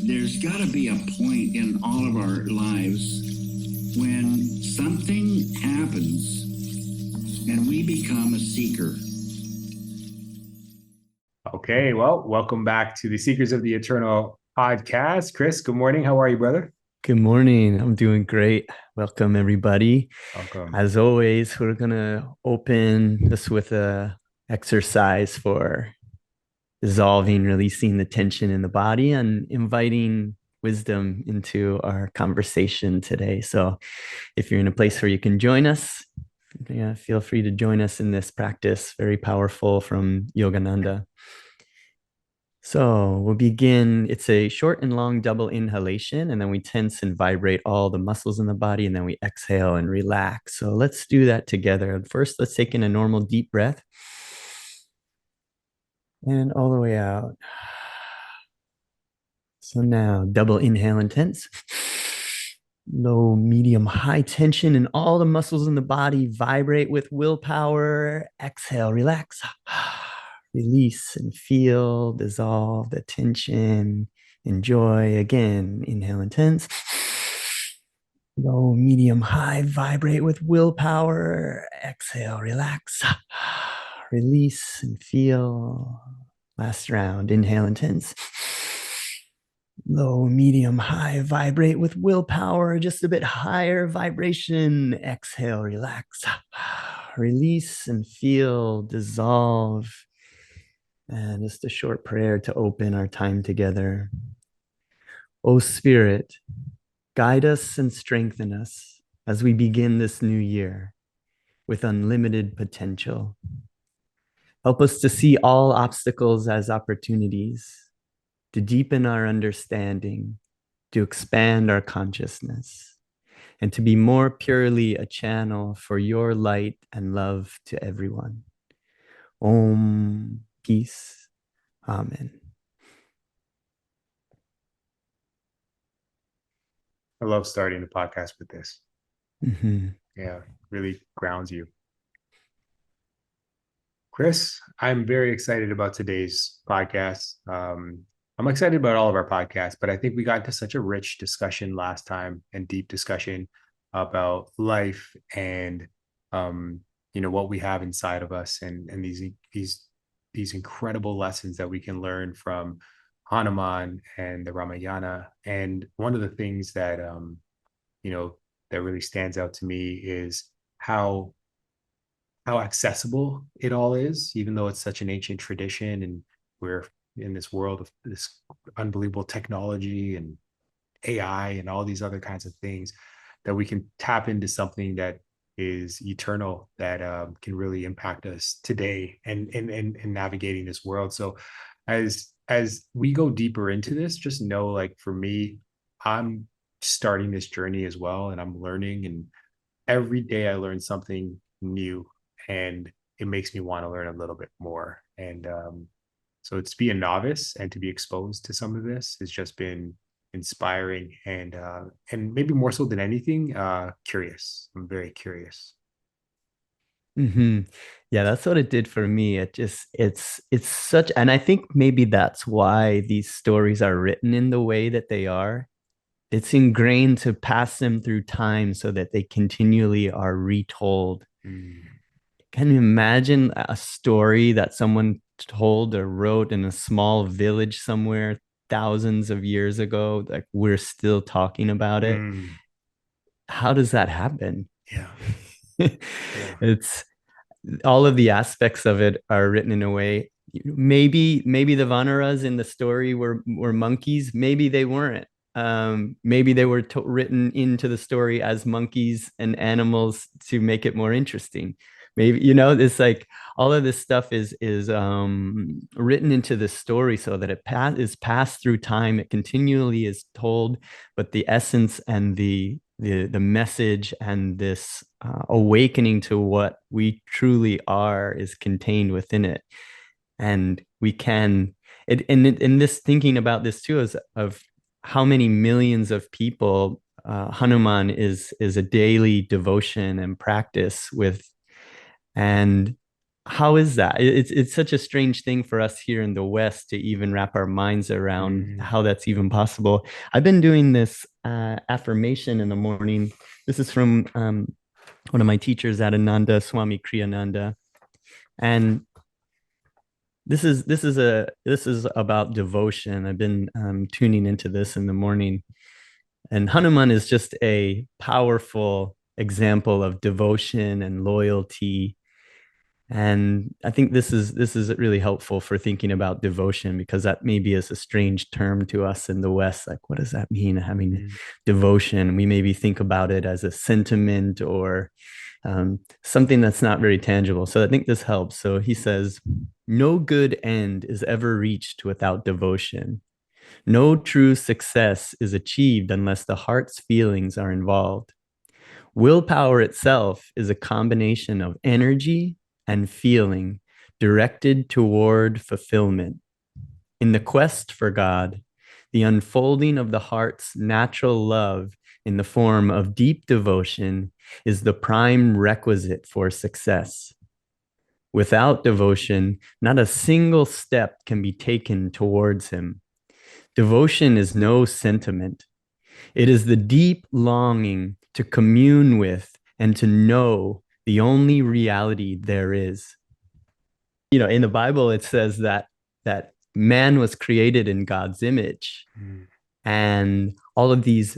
there's got to be a point in all of our lives when something happens and we become a seeker. Okay, well, welcome back to the Seekers of the Eternal podcast. Chris, good morning. How are you, brother? Good morning. I'm doing great. Welcome, everybody. Welcome. As always, we're gonna open this with a exercise for dissolving, releasing the tension in the body, and inviting wisdom into our conversation today. So, if you're in a place where you can join us, yeah, feel free to join us in this practice. Very powerful from Yogananda. So we'll begin. It's a short and long double inhalation, and then we tense and vibrate all the muscles in the body, and then we exhale and relax. So let's do that together. First, let's take in a normal deep breath and all the way out. So now double inhale and tense. Low, medium, high tension, and all the muscles in the body vibrate with willpower. Exhale, relax. Release and feel, dissolve the tension. Enjoy again. Inhale and tense. Low, medium, high, vibrate with willpower. Exhale, relax. Release and feel. Last round. Inhale and tense. Low, medium, high, vibrate with willpower, just a bit higher vibration. Exhale, relax. Release and feel, dissolve. And just a short prayer to open our time together. O Spirit, guide us and strengthen us as we begin this new year with unlimited potential. Help us to see all obstacles as opportunities, to deepen our understanding, to expand our consciousness, and to be more purely a channel for your light and love to everyone. Om, peace. Amen. I love starting the podcast with this. Mm-hmm. Yeah, really grounds you. Chris, I'm very excited about today's podcast. I'm excited about all of our podcasts, but I think we got into such a rich discussion last time and deep discussion about life and what we have inside of us and these incredible lessons that we can learn from Hanuman and the Ramayana. And one of the things that that really stands out to me is how accessible it all is, even though it's such an ancient tradition and we're in this world of this unbelievable technology and AI and all these other kinds of things, that we can tap into something that is eternal, that can really impact us today and in navigating this world. So as we go deeper into this, just know, like, for me, I'm starting this journey as well, and I'm learning, and every day I learn something new, and it makes me want to learn a little bit more. And so to be a novice and to be exposed to some of this has just been inspiring, and maybe more so than anything, curious. I'm very curious. Mm-hmm. Yeah, that's what it did for me. It's such, and I think maybe that's why these stories are written in the way that they are. It's ingrained to pass them through time so that they continually are retold. Mm. Can you imagine a story that someone told or wrote in a small village somewhere thousands of years ago? Like, we're still talking about it. Mm. How does that happen? Yeah. Yeah. It's all of the aspects of it are written in a way. Maybe the Vanaras in the story were monkeys. Maybe they weren't. Maybe they were written into the story as monkeys and animals to make it more interesting. Maybe, it's like all of this stuff is written into the story so that it is passed through time. It continually is told, but the essence and the message and this awakening to what we truly are is contained within it. And we can in this, thinking about this too, is of how many millions of people Hanuman is a daily devotion and practice with. And how is that? It's such a strange thing for us here in the West to even wrap our minds around how that's even possible. I've been doing this affirmation in the morning. This is from one of my teachers at Ananda, Swami Kriyananda, and this is about devotion. I've been tuning into this in the morning, and Hanuman is just a powerful example of devotion and loyalty. And I think this is really helpful for thinking about devotion, because that maybe is a strange term to us in the West. Like, what does that mean, having devotion? We maybe think about it as a sentiment or something that's not very tangible. So I think this helps. So he says, no good end is ever reached without devotion. No true success is achieved unless the heart's feelings are involved. Willpower itself is a combination of energy and feeling directed toward fulfillment. In the quest for God, the unfolding of the heart's natural love in the form of deep devotion is the prime requisite for success. Without devotion, not a single step can be taken towards Him. Devotion is no sentiment. It is the deep longing to commune with and to know the only reality there is. In the Bible, it says that man was created in God's image, and all of these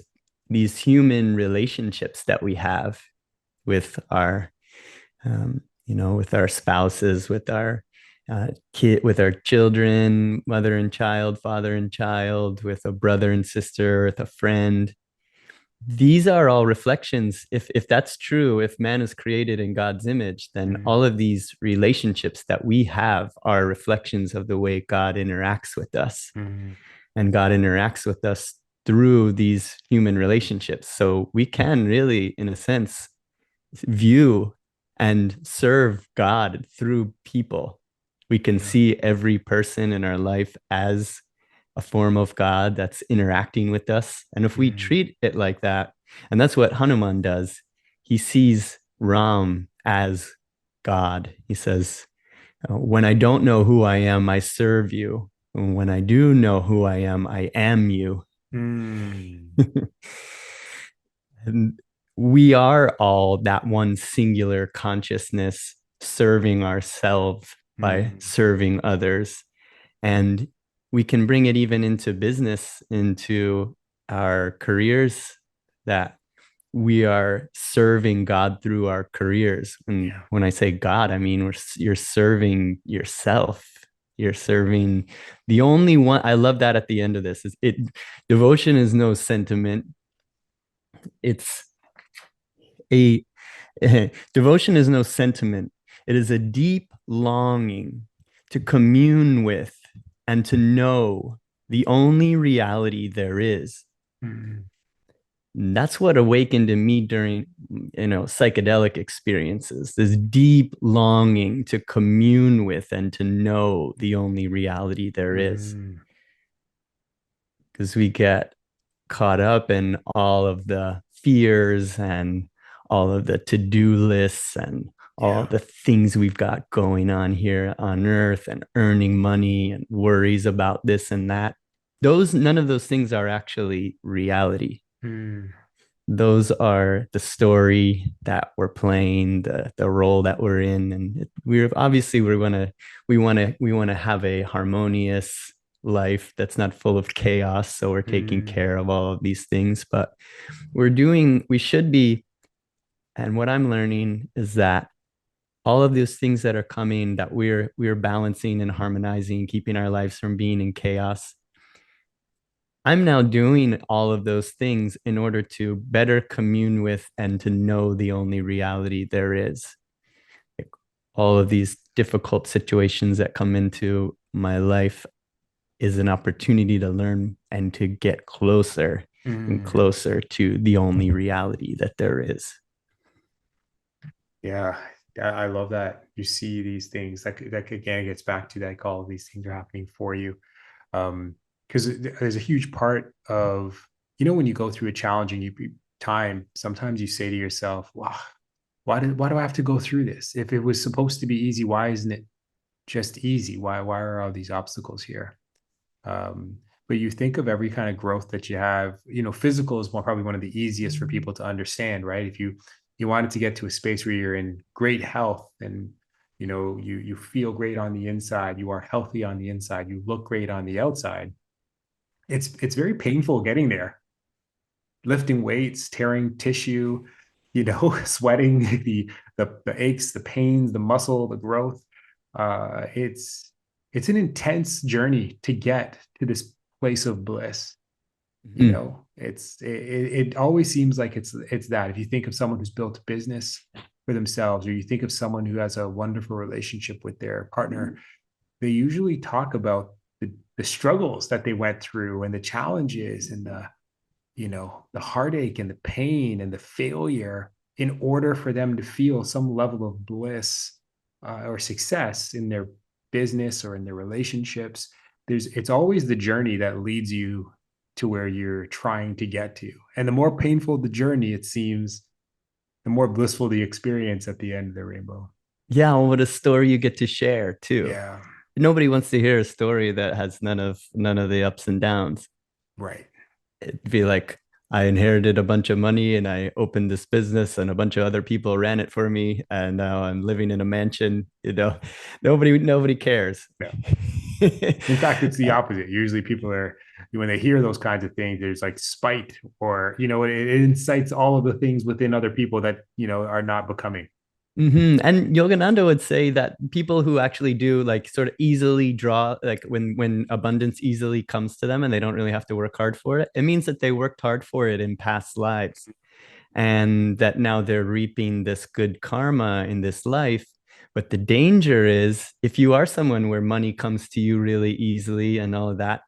human relationships that we have with our with our spouses, with our with our children, mother and child, father and child, with a brother and sister, with a friend. These are all reflections. If that's true, if man is created in God's image, then all of these relationships that we have are reflections of the way God interacts with us. And God interacts with us through these human relationships. So we can really, in a sense, view and serve God through people. We can see every person in our life as a form of God that's interacting with us. And if we treat it like that, and that's what Hanuman does, he sees Ram as God. He says, when I don't know who I am, I serve you. And when I do know who I am you. And we are all that one singular consciousness serving ourselves by serving others. And we can bring it even into business, into our careers, that we are serving God through our careers. And when I say God, I mean you're serving yourself. You're serving the only one. I love that at the end of this is devotion is no sentiment. It's a devotion is no sentiment. It is a deep longing to commune with and to know the only reality there is. That's what awakened in me during psychedelic experiences, this deep longing to commune with and to know the only reality there is. Because we get caught up in all of the fears and all of the to-do lists and all the things we've got going on here on earth, and earning money and worries about this and that. None of those things are actually reality. Those are the story that we're playing, the role that we're in. And we want to have a harmonious life that's not full of chaos. So we're taking care of all of these things, but we should be. And what I'm learning is that all of those things that are coming, that we're balancing and harmonizing, keeping our lives from being in chaos, I'm now doing all of those things in order to better commune with and to know the only reality there is. Like, all of these difficult situations that come into my life is an opportunity to learn and to get closer and closer to the only reality that there is. Yeah, I love that you see these things. That again gets back to that all of these things are happening for you. Because there's a huge part of, when you go through a challenging time, sometimes you say to yourself, wow, why do I have to go through this? If it was supposed to be easy, why isn't it just easy? Why are all these obstacles here? But you think of every kind of growth that you have, physical is probably one of the easiest for people to understand, right? If you wanted to get to a space where you're in great health and you feel great on the inside, you are healthy on the inside, you look great on the outside. It's very painful getting there, lifting weights, tearing tissue, sweating, the aches, the pains, the muscle, the growth. It's an intense journey to get to this place of bliss. It always seems like it's that. If you think of someone who's built a business for themselves, or you think of someone who has a wonderful relationship with their partner, they usually talk about the struggles that they went through and the challenges and the heartache and the pain and the failure in order for them to feel some level of bliss or success in their business or in their relationships. It's always the journey that leads you to where you're trying to get to. And the more painful the journey, it seems, the more blissful the experience at the end of the rainbow. Yeah, what a story you get to share too. Yeah. Nobody wants to hear a story that has none of the ups and downs. Right. It'd be like, I inherited a bunch of money and I opened this business and a bunch of other people ran it for me. And now I'm living in a mansion. Nobody cares. Yeah. In fact, it's the opposite. Usually people when they hear those kinds of things, there's like spite or, it incites all of the things within other people that, are not becoming. And Yogananda would say that people who actually do like sort of easily draw, like when abundance easily comes to them and they don't really have to work hard for it, it means that they worked hard for it in past lives and that now they're reaping this good karma in this life. But the danger is if you are someone where money comes to you really easily and all of that,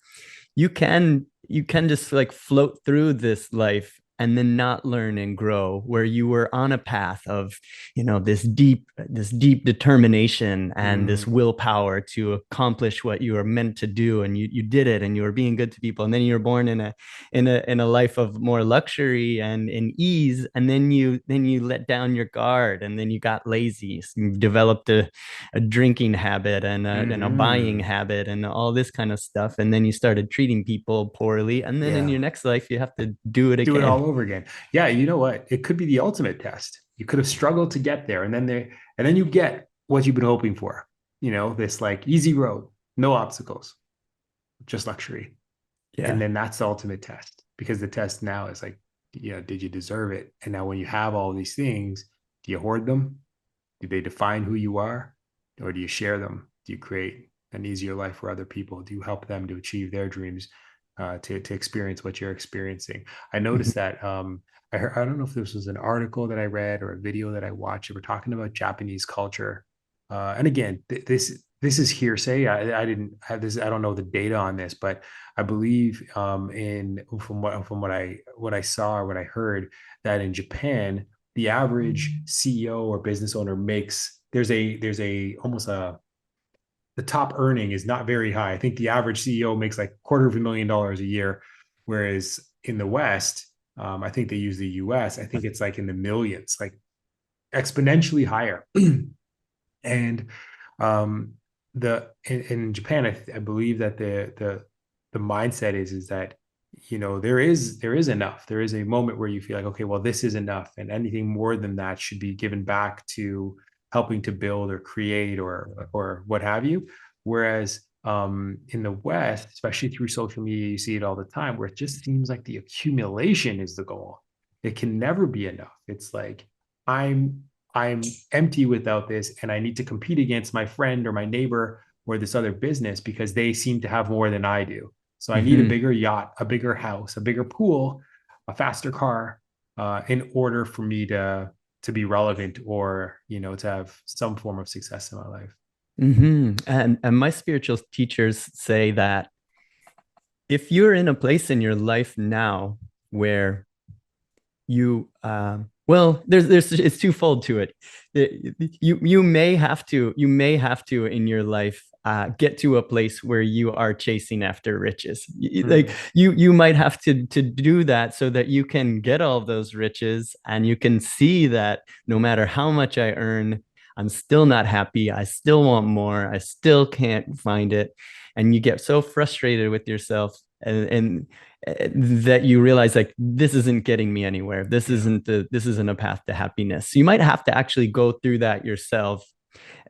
you can just like float through this life and then not learn and grow, where you were on a path of this deep determination and this willpower to accomplish what you were meant to do, and you did it and you were being good to people, and then you were born in a life of more luxury and in ease, and then you let down your guard and then you got lazy. So you developed a drinking habit and a buying habit and all this kind of stuff, and then you started treating people poorly, and then in your next life you have to do it again. Do it all over again. Yeah, you know what? It could be the ultimate test. You could have struggled to get there, and then you get what you've been hoping for. This like easy road, no obstacles, just luxury. Yeah. And then that's the ultimate test, because the test now is like, did you deserve it? And now when you have all these things, do you hoard them? Do they define who you are? Or do you share them? Do you create an easier life for other people? Do you help them to achieve their dreams, to experience what you're experiencing? I noticed that I don't know if this was an article that I read or a video that I watched. They were talking about Japanese culture. And again, this is hearsay. I didn't have this. I don't know the data on this, but I believe from what I saw or what I heard, that in Japan, the average CEO or business owner makes the top earning is not very high. I think the average CEO makes like $250,000 a year, whereas in the West, I think they use the US, I think it's like in the millions, like exponentially higher. And in Japan, I believe that the mindset is that there is enough. There is a moment where you feel like, okay, well, this is enough, and anything more than that should be given back to helping to build or create or what have you. Whereas in the West, especially through social media, you see it all the time, where it just seems like the accumulation is the goal. It can never be enough. It's like I'm empty without this, and I need to compete against my friend or my neighbor or this other business because they seem to have more than I do. So I need a bigger yacht, a bigger house, a bigger pool, a faster car, in order for me to be relevant or, to have some form of success in my life. And my spiritual teachers say that if you're in a place in your life now where you there's it's twofold to it. You may have to in your life get to a place where you are chasing after riches. Like you might have to do that so that you can get all those riches, and you can see that no matter how much I earn, I'm still not happy. I still want more. I still can't find it. And you get so frustrated with yourself, and that you realize, like, this isn't getting me anywhere. This isn't a path to happiness. So you might have to actually go through that yourself.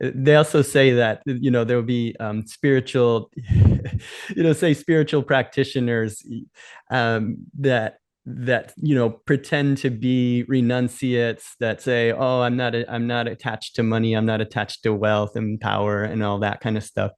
They also say that, there will be spiritual, say spiritual practitioners that pretend to be renunciates, that say, oh, I'm not attached to money, I'm not attached to wealth and power and all that kind of stuff.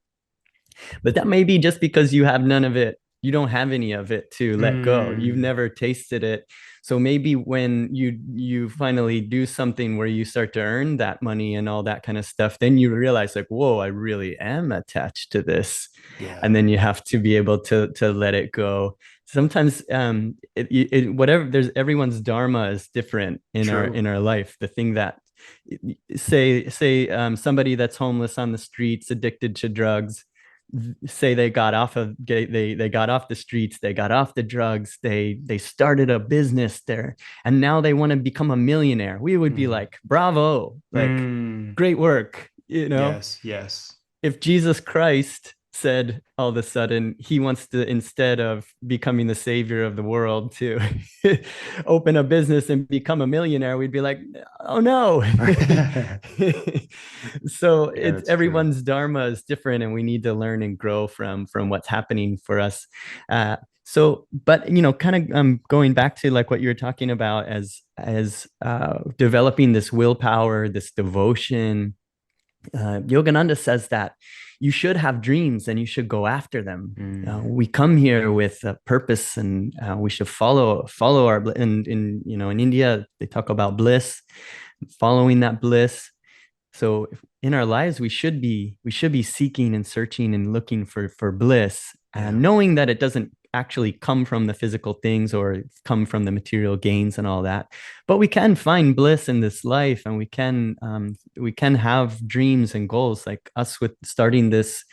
But that may be just because you have none of it. You don't have any of it to let go. You've never tasted it. So maybe when you finally do something where you start to earn that money and all that kind of stuff, then you realize, like, whoa, I really am attached to this. Yeah. And then you have to be able to let it go. Sometimes whatever, there's everyone's dharma is different in our life. The thing that say somebody that's homeless on the streets, addicted to drugs, say they got off the streets, they got off the drugs, they started a business there, and now they want to become a millionaire. We would be like, bravo, like, great work. Yes. If Jesus Christ said all of a sudden he wants to, instead of becoming the savior of the world, to open a business and become a millionaire, we'd be like, oh no. So it's everyone's dharma is different, and we need to learn and grow from what's happening for us. But kind of going back to like what you were talking about as developing this willpower, this devotion. Yogananda says that you should have dreams and you should go after them. We come here with a purpose, and we should follow our, in India they talk about bliss, following that bliss. So in our lives we should be seeking and searching and looking for bliss, and knowing that it doesn't actually come from the physical things or come from the material gains and all that, but we can find bliss in this life, and we can have dreams and goals, like us with starting this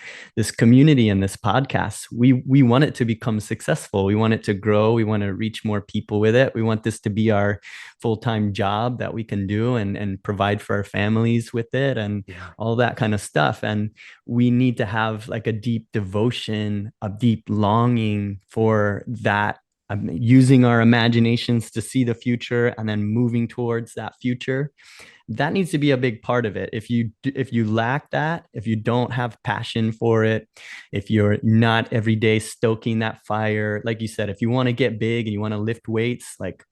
community and this podcast. We want it to become successful. We want it to grow. We want to reach more people with it. We want this to be our full-time job that we can do and provide for our families with it, and all that kind of stuff. And we need to have like a deep devotion, a deep longing for that, using our imaginations to see the future and then moving towards that future. That needs to be a big part of it. If you lack that, if you don't have passion for it, if you're not every day stoking that fire, like you said, if you want to get big and you want to lift weights, like,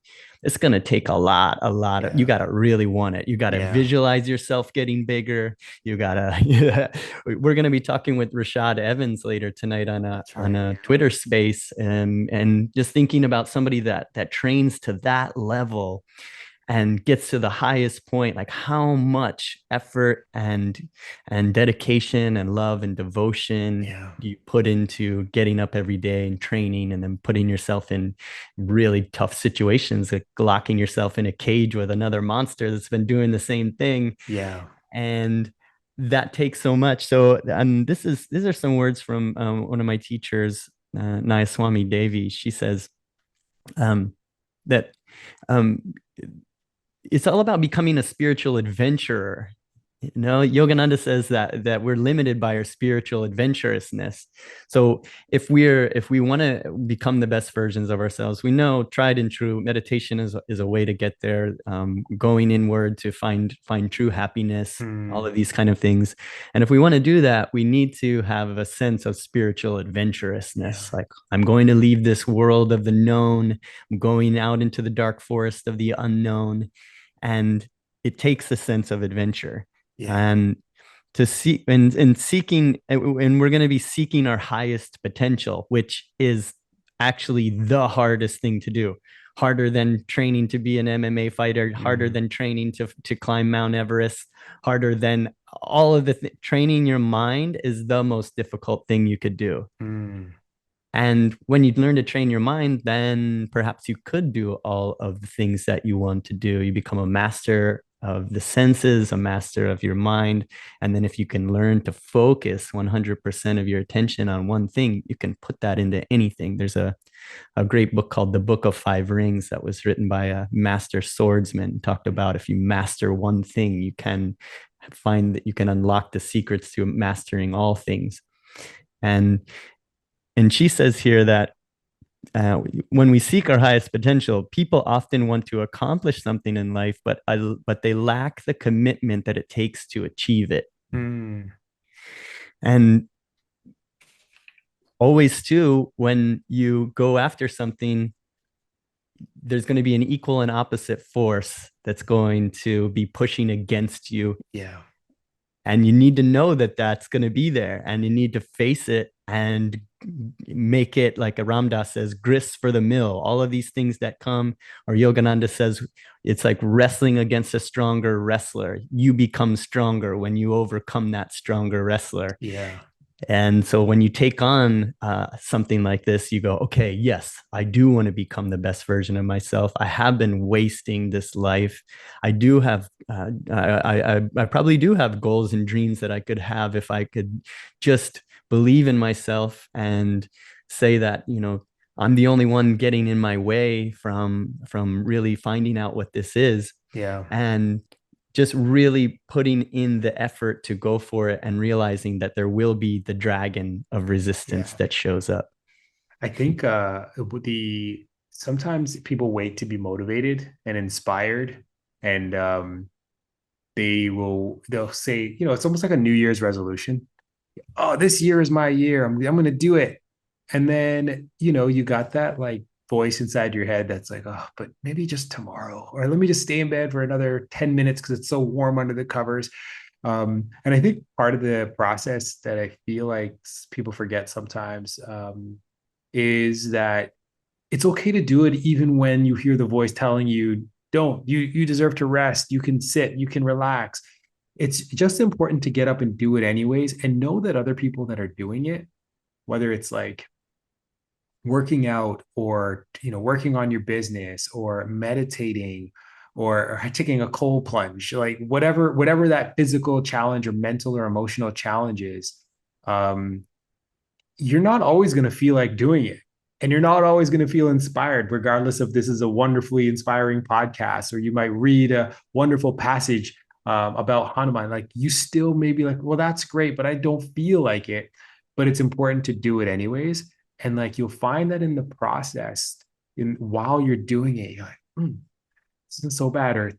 it's going to take a lot of, you got to really want it. You got to visualize yourself getting bigger. You got to, we're going to be talking with Rashad Evans later tonight on a Twitter space, and just thinking about somebody that trains to that level and gets to the highest point, like how much effort and dedication and love and devotion you put into getting up every day and training, and then putting yourself in really tough situations, like locking yourself in a cage with another monster that's been doing the same thing. And that takes so much. So these are some words from one of my teachers, Nayaswami Devi. She says that it's all about becoming a spiritual adventurer. Yogananda says that we're limited by our spiritual adventurousness. So if we want to become the best versions of ourselves, we know tried and true meditation is a way to get there. Going inward to find true happiness, all of these kind of things. And if we want to do that, we need to have a sense of spiritual adventurousness. Like, I'm going to leave this world of the known. I'm going out into the dark forest of the unknown, and it takes a sense of adventure. And to see and seeking, and we're going to be seeking our highest potential, which is actually the hardest thing to do. Harder than training to be an MMA fighter, harder than training to climb Mount Everest, harder than all of training your mind is the most difficult thing you could do. And when you learn to train your mind, then perhaps you could do all of the things that you want to do. You become a master of the senses, a master of your mind. And then if you can learn to focus 100% of your attention on one thing, you can put that into anything. There's a great book called The Book of Five Rings that was written by a master swordsman, talked about if you master one thing, you can find that you can unlock the secrets to mastering all things. And she says here that when we seek our highest potential, people often want to accomplish something in life, but they lack the commitment that it takes to achieve it. And always too, when you go after something, there's going to be an equal and opposite force that's going to be pushing against you. Yeah. And you need to know that that's going to be there, and you need to face it and make it, like a Ramdas says, grist for the mill. All of these things that come, or Yogananda says, it's like wrestling against a stronger wrestler. You become stronger when you overcome that stronger wrestler. Yeah. And so when you take on something like this, you go, okay, yes, I do want to become the best version of myself. I have been wasting this life. I do have, I probably do have goals and dreams that I could have if I could just believe in myself and say that, you know, I'm the only one getting in my way from really finding out what this is. Yeah. And just really putting in the effort to go for it and realizing that there will be the dragon of resistance that shows up. I think sometimes people wait to be motivated and inspired, and they'll say, you know, it's almost like a New Year's resolution. Oh, this year is my year. I'm going to do it. And then, you know, you got that like voice inside your head that's like, oh, but maybe just tomorrow, or let me just stay in bed for another 10 minutes because it's so warm under the covers. And I think part of the process that I feel like people forget sometimes is that it's okay to do it even when you hear the voice telling you, don't, you deserve to rest, you can sit, you can relax. It's just important to get up and do it anyways, and know that other people that are doing it, whether it's like working out, or, you know, working on your business, or meditating, or taking a cold plunge, like whatever that physical challenge or mental or emotional challenge is, you're not always going to feel like doing it, and you're not always going to feel inspired, regardless if this is a wonderfully inspiring podcast, or you might read a wonderful passage about Hanuman. Like, you still may be like, well, that's great, but I don't feel like it. But it's important to do it anyways. And like, you'll find that in the process, while you're doing it, you're like, this isn't so bad, or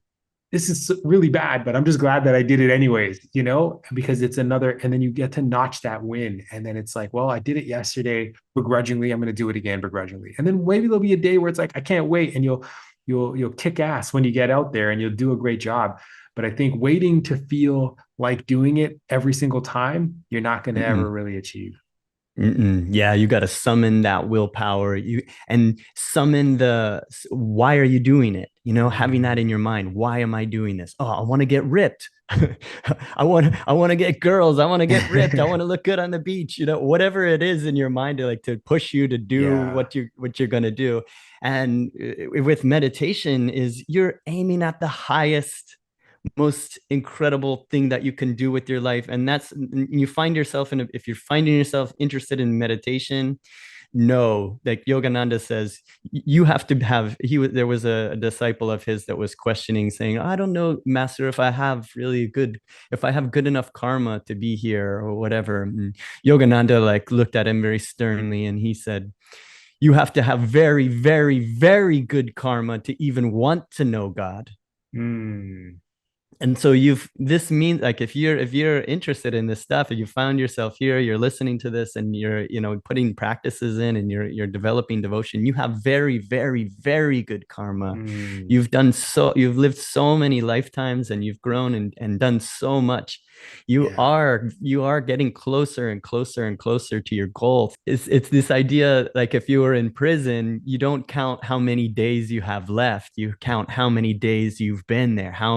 this is really bad, but I'm just glad that I did it anyways, you know, because it's another, and then you get to notch that win. And then it's like, well, I did it yesterday begrudgingly, I'm going to do it again begrudgingly. And then maybe there'll be a day where it's like, I can't wait. And you'll kick ass when you get out there, and you'll do a great job. But I think waiting to feel like doing it every single time, you're not going to ever really achieve. Yeah, you got to summon that willpower. And summon why are you doing it? You know, having that in your mind. Why am I doing this? Oh, I want to get ripped. I want to get girls. I want to get ripped. I want to look good on the beach. You know, whatever it is in your mind to push you to do what you're going to do. And with meditation, is you're aiming at the highest, most incredible thing that you can do with your life. And that's, you find yourself if you're finding yourself interested in meditation, no, like Yogananda says, you have to have, there was a disciple of his that was questioning, saying, I don't know, master, if I have good enough karma to be here or whatever. And Yogananda like looked at him very sternly, and he said, you have to have very, very, very good karma to even want to know God. And so this means, like, if you're interested in this stuff, if you found yourself here, you're listening to this, and you're, you know, putting practices in, and you're developing devotion, you have very, very, very good karma. You've lived so many lifetimes, and you've grown and done so much. You are getting closer and closer and closer to your goal. It's this idea, like, if you were in prison, you don't count how many days you have left, you count how many days you've been there, how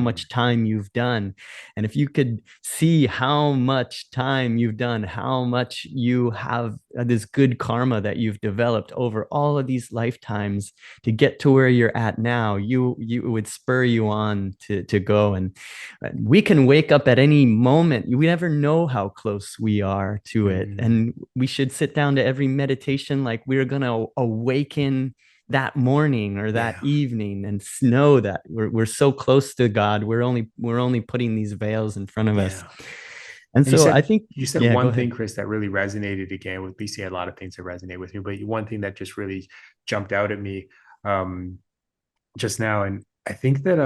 much time you've done. And if you could see how much time you've done, how much you have this good karma that you've developed over all of these lifetimes to get to where you're at now, you would spur you on to go. And we can wake up at any moment. We never know how close we are to it. And we should sit down to every meditation like we're going to awaken that morning or that evening, and know that we're so close to God. We're only putting these veils in front of us. And so I think you said one thing, Chris, that really resonated again with BC. Had a lot of things that resonate with me, but one thing that just really jumped out at me just now, and I think that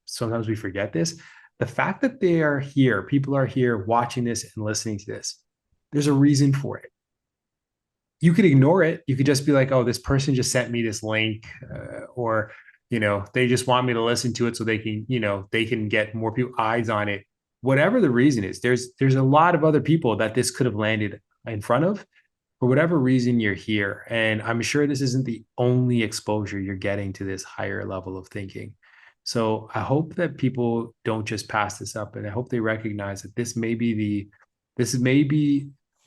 sometimes we forget this. The fact that they are here, people are here watching this and listening to this, there's a reason for it. You could ignore it. You could just be like, oh, this person just sent me this link, or, they just want me to listen to it so they can, they can get more people eyes on it. Whatever the reason is, there's a lot of other people that this could have landed in front of. For whatever reason, you're here. And I'm sure this isn't the only exposure you're getting to this higher level of thinking. So I hope that people don't just pass this up, and I hope they recognize that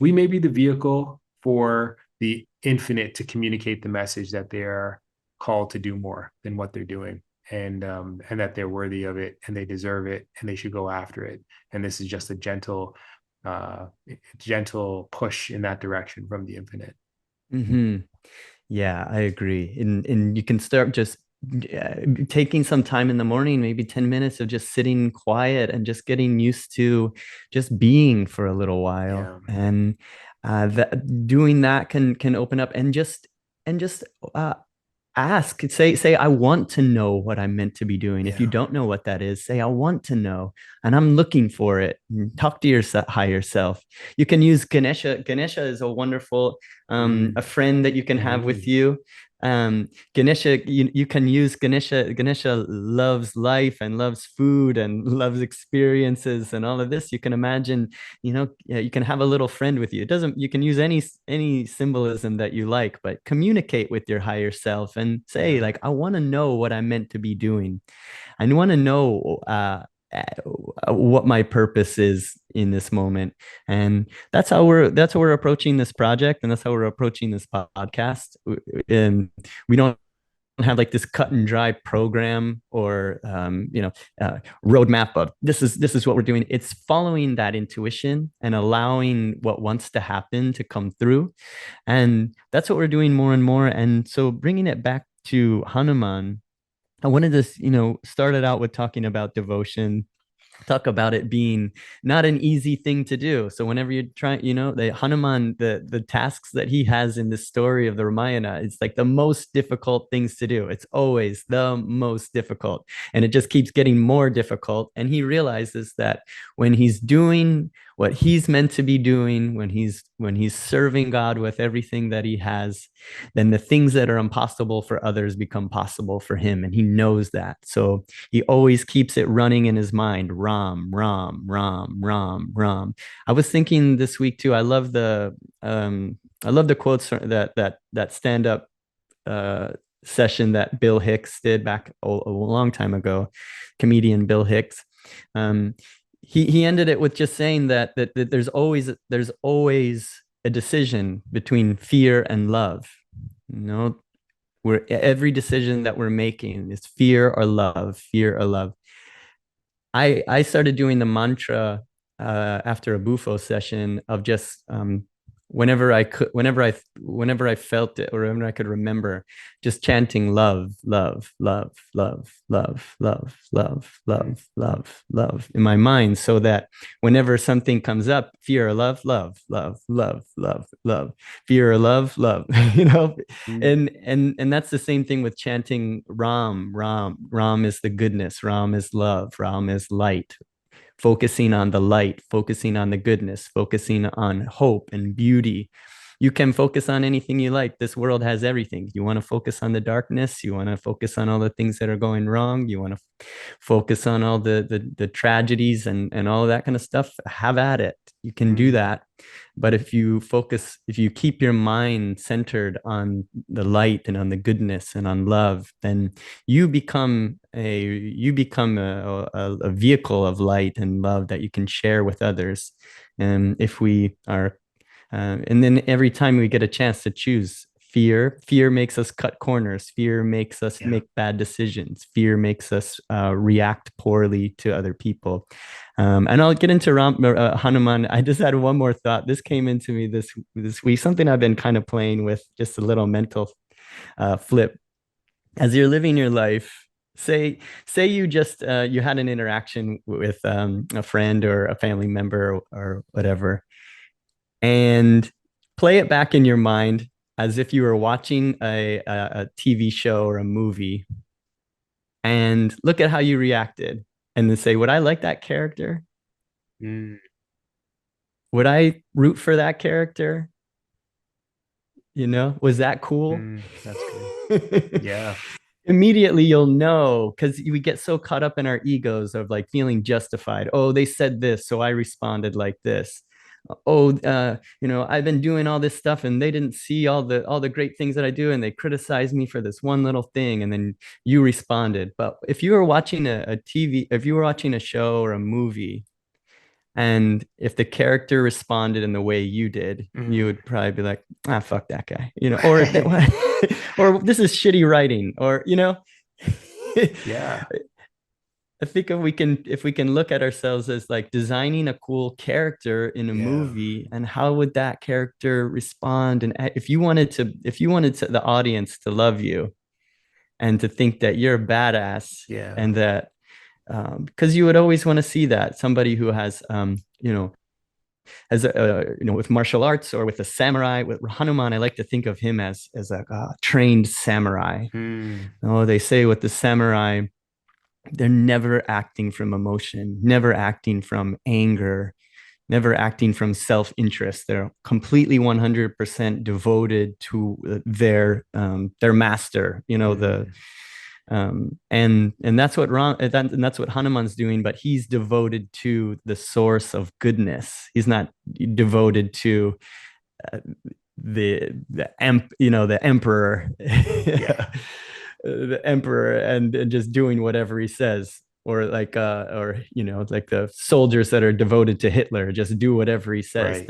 we may be the vehicle for the infinite to communicate the message that they are called to do more than what they're doing, and that they're worthy of it, and they deserve it, and they should go after it. And this is just a gentle push in that direction from the infinite. Yeah, I agree. And you can start just taking some time in the morning, maybe 10 minutes of just sitting quiet and just getting used to just being for a little while. And doing that can open up, and just ask, say, I want to know what I'm meant to be doing. If you don't know what that is, say, I want to know, and I'm looking for it. Talk to your higher self. You can use Ganesha. Ganesha is a wonderful a friend that you can have with you. Ganesha, you can use Ganesha. Ganesha loves life and loves food and loves experiences and all of this. You can imagine, you can have a little friend with you. You can use any symbolism that you like, but communicate with your higher self and say, like, I want to know what I'm meant to be doing. I want to know what my purpose is in this moment. And that's how we're approaching this project, and that's how we're approaching this podcast. And we don't have like this cut and dry program or roadmap of this is what we're doing. It's following that intuition and allowing what wants to happen to come through, and that's what we're doing more and more. And so bringing it back to Hanuman, I wanted to, started out with talking about devotion, talk about it being not an easy thing to do. So whenever you're trying, the Hanuman, the tasks that he has in the story of the Ramayana, it's like the most difficult things to do. It's always the most difficult, and it just keeps getting more difficult. And he realizes that when he's doing what he's meant to be doing, when he's serving God with everything that he has, then the things that are impossible for others become possible for him. And he knows that. So he always keeps it running in his mind. Ram, Ram, Ram, Ram, Ram. I was thinking this week too, I love the quotes that stand-up session that Bill Hicks did back a long time ago, comedian Bill Hicks. He ended it with just saying that there's always a decision between fear and love. Every decision that we're making is fear or love, fear or love. I started doing the mantra after a Bufo session of just whenever I felt it, or whenever I could remember, just chanting love, love, love, love, love, love, love, love, love, love in my mind, so that whenever something comes up, fear or love, love, love, love, love, love, fear or love, love, and that's the same thing with chanting Ram, Ram. Ram is the goodness, Ram is love, Ram is light. Focusing on the light, focusing on the goodness, focusing on hope and beauty. You can focus on anything you like. This world has everything. You want to focus on the darkness. You want to focus on all the things that are going wrong. You want to focus on all the tragedies and all of that kind of stuff. Have at it. You can do that. But if you keep your mind centered on the light and on the goodness and on love, then you become you become a vehicle of light and love that you can share with others. And if we are, and then every time we get a chance to choose, fear makes us cut corners. Fear makes us Yeah. make bad decisions. Fear makes us react poorly to other people. And I'll get into Hanuman. I just had one more thought. This came into me this week, something I've been kind of playing with, just a little mental flip. As you're living your life, say you just you had an interaction with a friend or a family member or whatever, and play it back in your mind as if you were watching a TV show or a movie, and look at how you reacted, and then say, would I like that character? Mm, Would I root for that character? Was that cool? that's good. Yeah. Immediately you'll know, because we get so caught up in our egos of like feeling justified. Oh, they said this, so I responded like this. Oh, I've been doing all this stuff and they didn't see all the great things that I do, and they criticized me for this one little thing, and then you responded. But if you were watching if you were watching a show or a movie, and if the character responded in the way you did, you would probably be like, fuck that guy, or or this is shitty writing, or Yeah. I think if we can look at ourselves as like designing a cool character in a Yeah. movie, and how would that character respond, and if you wanted the audience to love you and to think that you're a badass, Yeah. and that because you would always want to see that somebody who has with martial arts, or with a samurai. With Hanuman, I like to think of him as a trained samurai. They say with the samurai, they're never acting from emotion, never acting from anger, never acting from self-interest. They're completely 100% devoted to their master. And that's what that's what Hanuman's doing, but he's devoted to the source of goodness. He's not devoted to uh, the emperor, Yeah. the emperor, and just doing whatever he says, or like like the soldiers that are devoted to Hitler, just do whatever he says. Right.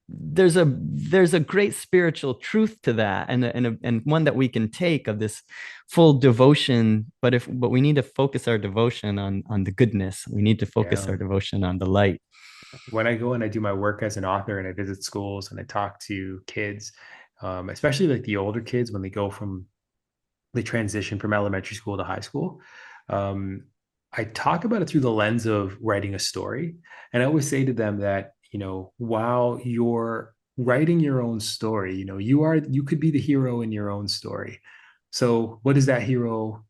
There's a great spiritual truth to that, and one that we can take of this full devotion. But we need to focus our devotion on the goodness. We need to focus Yeah. our devotion on the light. When I go and I do my work as an author and I visit schools and I talk to kids, especially like the older kids, when they transition from elementary school to high school, um, I talk about it through the lens of writing a story. And I always say to them that, while you're writing your own story, you could be the hero in your own story. So what does that hero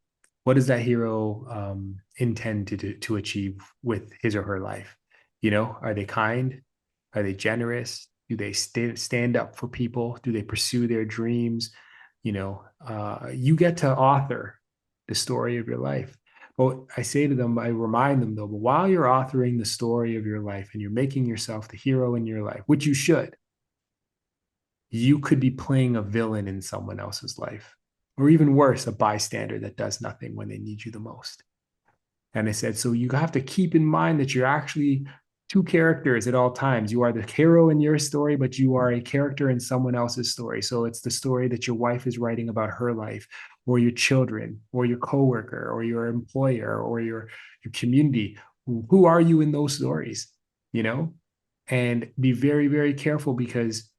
intend to achieve with his or her life? Are they kind? Are they generous? Do they stand up for people? Do they pursue their dreams? You get to author the story of your life. But I remind them though, but while you're authoring the story of your life and you're making yourself the hero in your life, which you should, you could be playing a villain in someone else's life, or even worse, a bystander that does nothing when they need you the most. And I said, so you have to keep in mind that you're actually two characters at all times. You are the hero in your story, but you are a character in someone else's story. So it's the story that your wife is writing about her life, or your children, or your coworker, or your employer, or your community. Who are you in those stories? And be very, very careful, because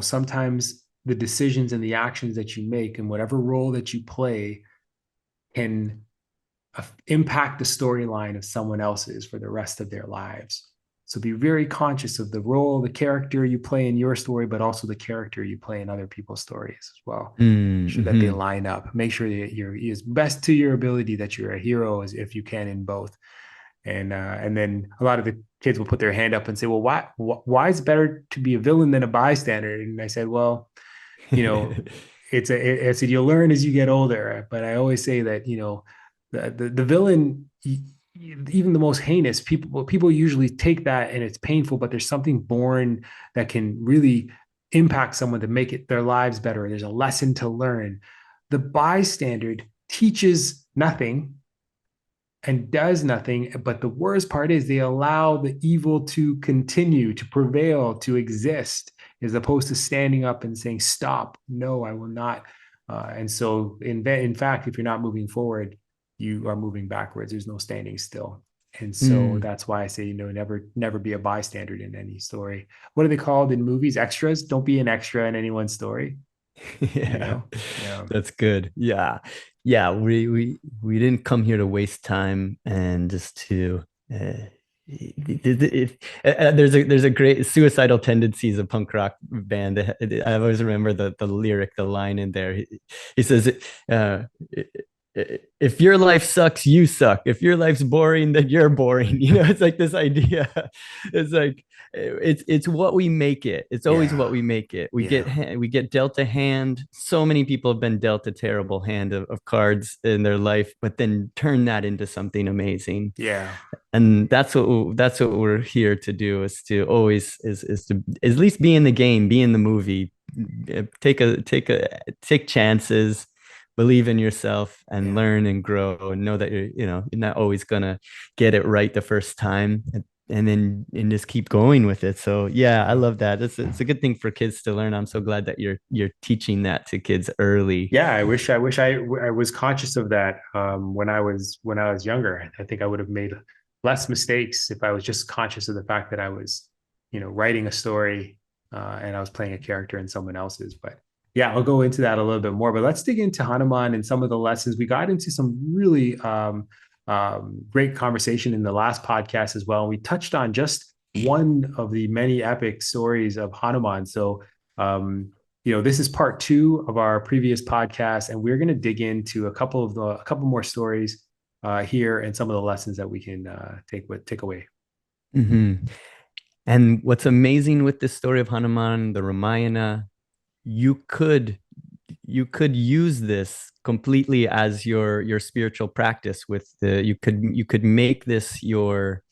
sometimes the decisions and the actions that you make and whatever role that you play can impact the storyline of someone else's for the rest of their lives. So be very conscious of the role, the character you play in your story, but also the character you play in other people's stories as well. Sure that they line up. Make sure that you're as best to your ability that you're a hero as if you can in both. And then a lot of the kids will put their hand up and say, well, why is it better to be a villain than a bystander? And I said, well, it's you'll learn as you get older. But I always say that, the villain, even the most heinous people usually take that and it's painful, but there's something born that can really impact someone to make their lives better. There's a lesson to learn. The bystander teaches nothing and does nothing. But the worst part is they allow the evil to continue, to prevail, to exist, as opposed to standing up and saying, stop, no, I will not. And so in fact, if you're not moving forward, you are moving backwards. There's no standing still. And so Mm. that's why I say, never be a bystander in any story. What are they called in movies? Extras. Don't be an extra in anyone's story. Yeah, Yeah. that's good. Yeah, yeah. We didn't come here to waste time and just to. There's a great Suicidal Tendencies, a punk rock band. I always remember the lyric, the line in there. He says, uh, "If your life sucks, you suck. If your life's boring, then you're boring." It's like this idea. It's like it's what we make it. It's always what Yeah. we make it. Yeah. We get dealt a hand. So many people have been dealt a terrible hand of cards in their life, but then turn that into something amazing. Yeah. And that's what we're here to do, is to always is to at least be in the game, be in the movie, take chances, believe in yourself, and Yeah. learn and grow, and know that you're not always gonna get it right the first time, and then and just keep going with it. So yeah, I love that. It's a good thing for kids to learn. I'm so glad that you're teaching that to kids early. Yeah, I was conscious of that when I was younger. I think I would have made less mistakes if I was just conscious of the fact that I was, writing a story and I was playing a character in someone else's. But yeah, I'll go into that a little bit more. But let's dig into Hanuman and some of the lessons. We got into some really great conversation in the last podcast as well. We touched on just one of the many epic stories of Hanuman. So this is part two of our previous podcast, and we're going to dig into a couple more stories here and some of the lessons that we can take away. Mhm. And what's amazing with this story of Hanuman, the Ramayana, you could use this completely as your spiritual practice. With the you could make this your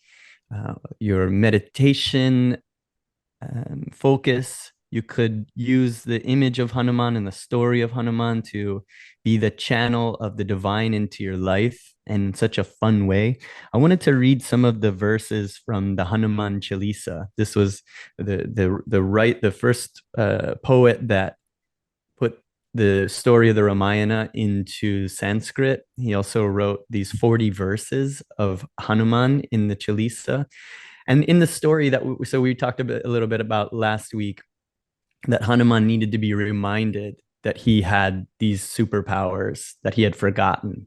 meditation focus. You could use the image of Hanuman and the story of Hanuman to be the channel of the divine into your life in such a fun way. I wanted to read some of the verses from the Hanuman Chalisa. This was the first poet that put the story of the Ramayana into Sanskrit. He also wrote these 40 verses of Hanuman in the Chalisa. And in the story so we talked a little bit about last week, that Hanuman needed to be reminded that he had these superpowers that he had forgotten.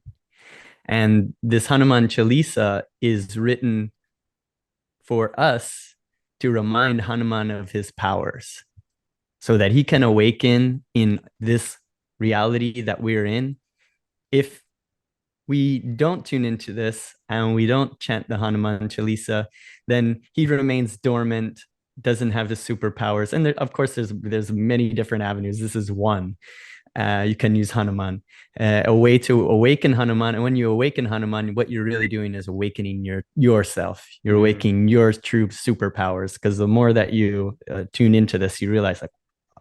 And this Hanuman Chalisa is written for us to remind Hanuman of his powers so that he can awaken in this reality that we're in. If we don't tune into this and we don't chant the Hanuman Chalisa, then he remains dormant, doesn't have the superpowers. And of course, there's many different avenues. This is one. You can use Hanuman, a way to awaken Hanuman. And when you awaken Hanuman, what you're really doing is awakening yourself. You're awakening your true superpowers, because the more that you tune into this, you realize, like,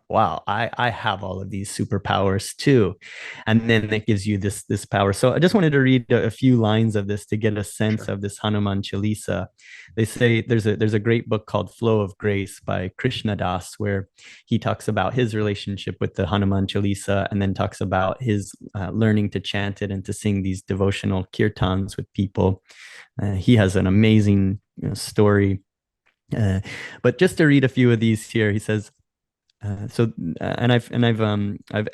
wow, I have all of these superpowers too. And then it gives you this power. So I just wanted to read a few lines of this to get a sense of this Hanuman Chalisa. They say there's a great book called Flow of Grace by Krishna Das, where he talks about his relationship with the Hanuman Chalisa, and then talks about his learning to chant it and to sing these devotional kirtans with people. He has an amazing story. But just to read a few of these here, he says, I've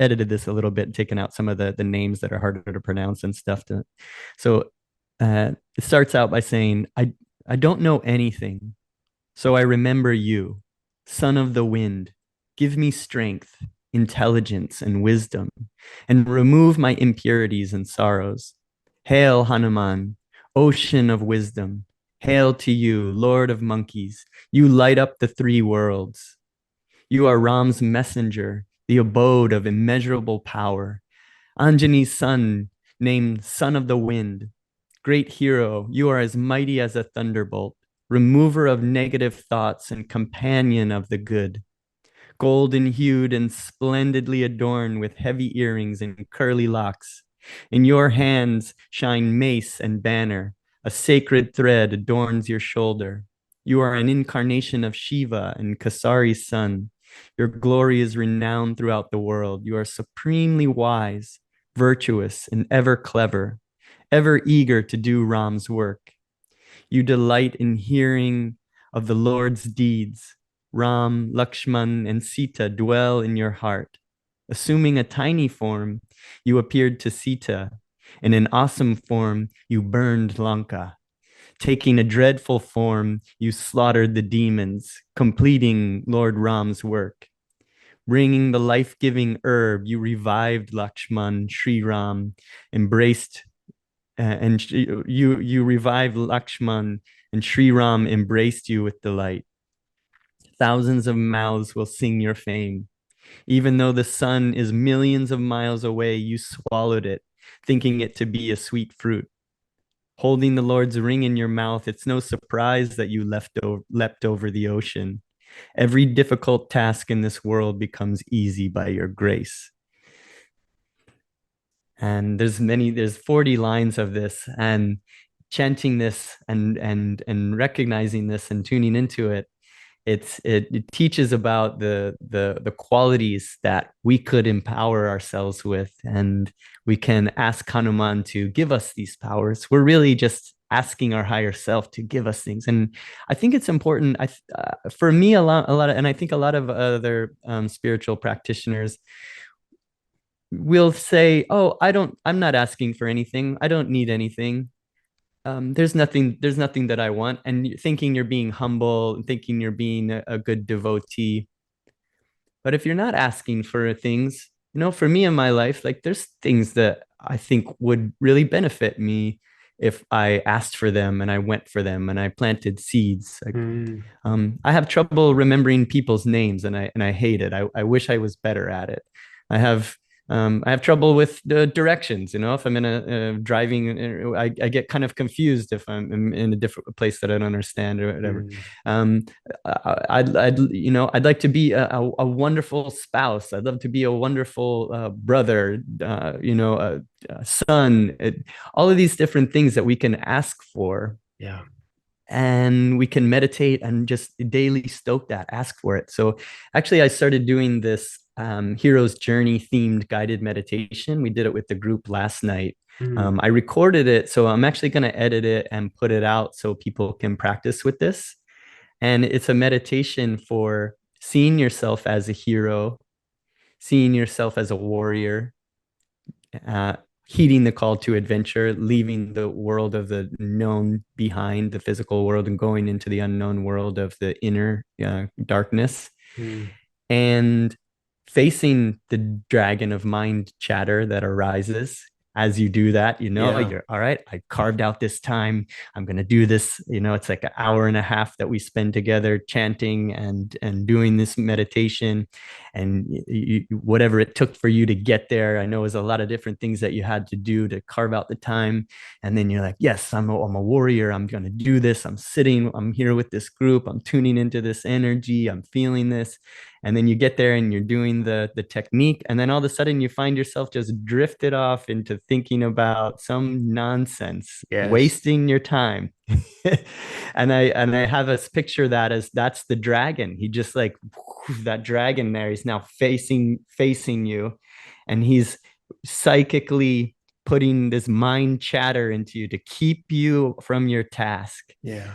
edited this a little bit, taken out some of the names that are harder to pronounce and stuff. It starts out by saying, I don't know anything, so I remember you, son of the wind. Give me strength, intelligence, and wisdom, and remove my impurities and sorrows. Hail, Hanuman, ocean of wisdom. Hail to you, Lord of monkeys. You light up the three worlds. You are Ram's messenger, the abode of immeasurable power. Anjani's son, named Son of the Wind. Great hero, you are as mighty as a thunderbolt, remover of negative thoughts and companion of the good. Golden hued and splendidly adorned with heavy earrings and curly locks, In your hands shine mace and banner. A sacred thread adorns your shoulder. You are an incarnation of Shiva and Kasari's son. Your glory is renowned throughout the world. You are supremely wise, virtuous, and ever clever, ever eager to do Ram's work. You delight in hearing of the Lord's deeds. Ram, Lakshman, and Sita dwell in your heart. Assuming a tiny form, you appeared to Sita. In an awesome form, you burned Lanka. Taking a dreadful form, you slaughtered the demons, completing Lord Ram's work. Bringing the life-giving herb, you revived Lakshman, Sri Ram, embraced and you revived Lakshman, and Sri Ram embraced you with delight. Thousands of mouths will sing your fame. Even though the sun is millions of miles away, you swallowed it, thinking it to be a sweet fruit. Holding the Lord's ring in your mouth, it's no surprise that you leapt over the ocean. Every difficult task in this world becomes easy by your grace. And there's 40 lines of this, and chanting this and recognizing this and tuning into it, it teaches about the qualities that we could empower ourselves with, and we can ask Hanuman to give us these powers. We're really just asking our higher self to give us things. And I think it's important. For me, a lot of, and I think a lot of other spiritual practitioners will say, "Oh, I'm not asking for anything. I don't need anything. There's nothing that I want." And thinking you're being humble and thinking you're being a good devotee. But if you're not asking for things, for me in my life, like there's things that I think would really benefit me if I asked for them and I went for them and I planted seeds. I have trouble remembering people's names, and I hate it. I wish I was better at it. I have trouble with the directions. If I'm in a driving, I get kind of confused if I'm in a different place that I don't understand or whatever. I'd like to be a wonderful spouse. I'd love to be a wonderful brother, a son, all of these different things that we can ask for. Yeah. And we can meditate and just daily stoke that, ask for it. So actually, I started doing this hero's journey themed guided meditation. We did it with the group last night. I recorded it, so I'm actually going to edit it and put it out so people can practice with this. And it's a meditation for seeing yourself as a hero, seeing yourself as a warrior, heeding the call to adventure, leaving the world of the known behind, the physical world, and going into the unknown world of the inner darkness, and facing the dragon of mind chatter that arises. As you do that, you're all right. I carved out this time. I'm going to do this. It's like an hour and a half that we spend together chanting and doing this meditation, and whatever it took for you to get there. I know it was a lot of different things that you had to do to carve out the time. And then you're like, yes, I'm a warrior. I'm going to do this. I'm here with this group. I'm tuning into this energy. I'm feeling this. And then you get there and you're doing the technique. And then all of a sudden you find yourself just drifted off into thinking about some nonsense, wasting your time. and I have us picture that as that's the dragon. He just like that dragon there. He's now facing you, and he's psychically putting this mind chatter into you to keep you from your task. Yeah.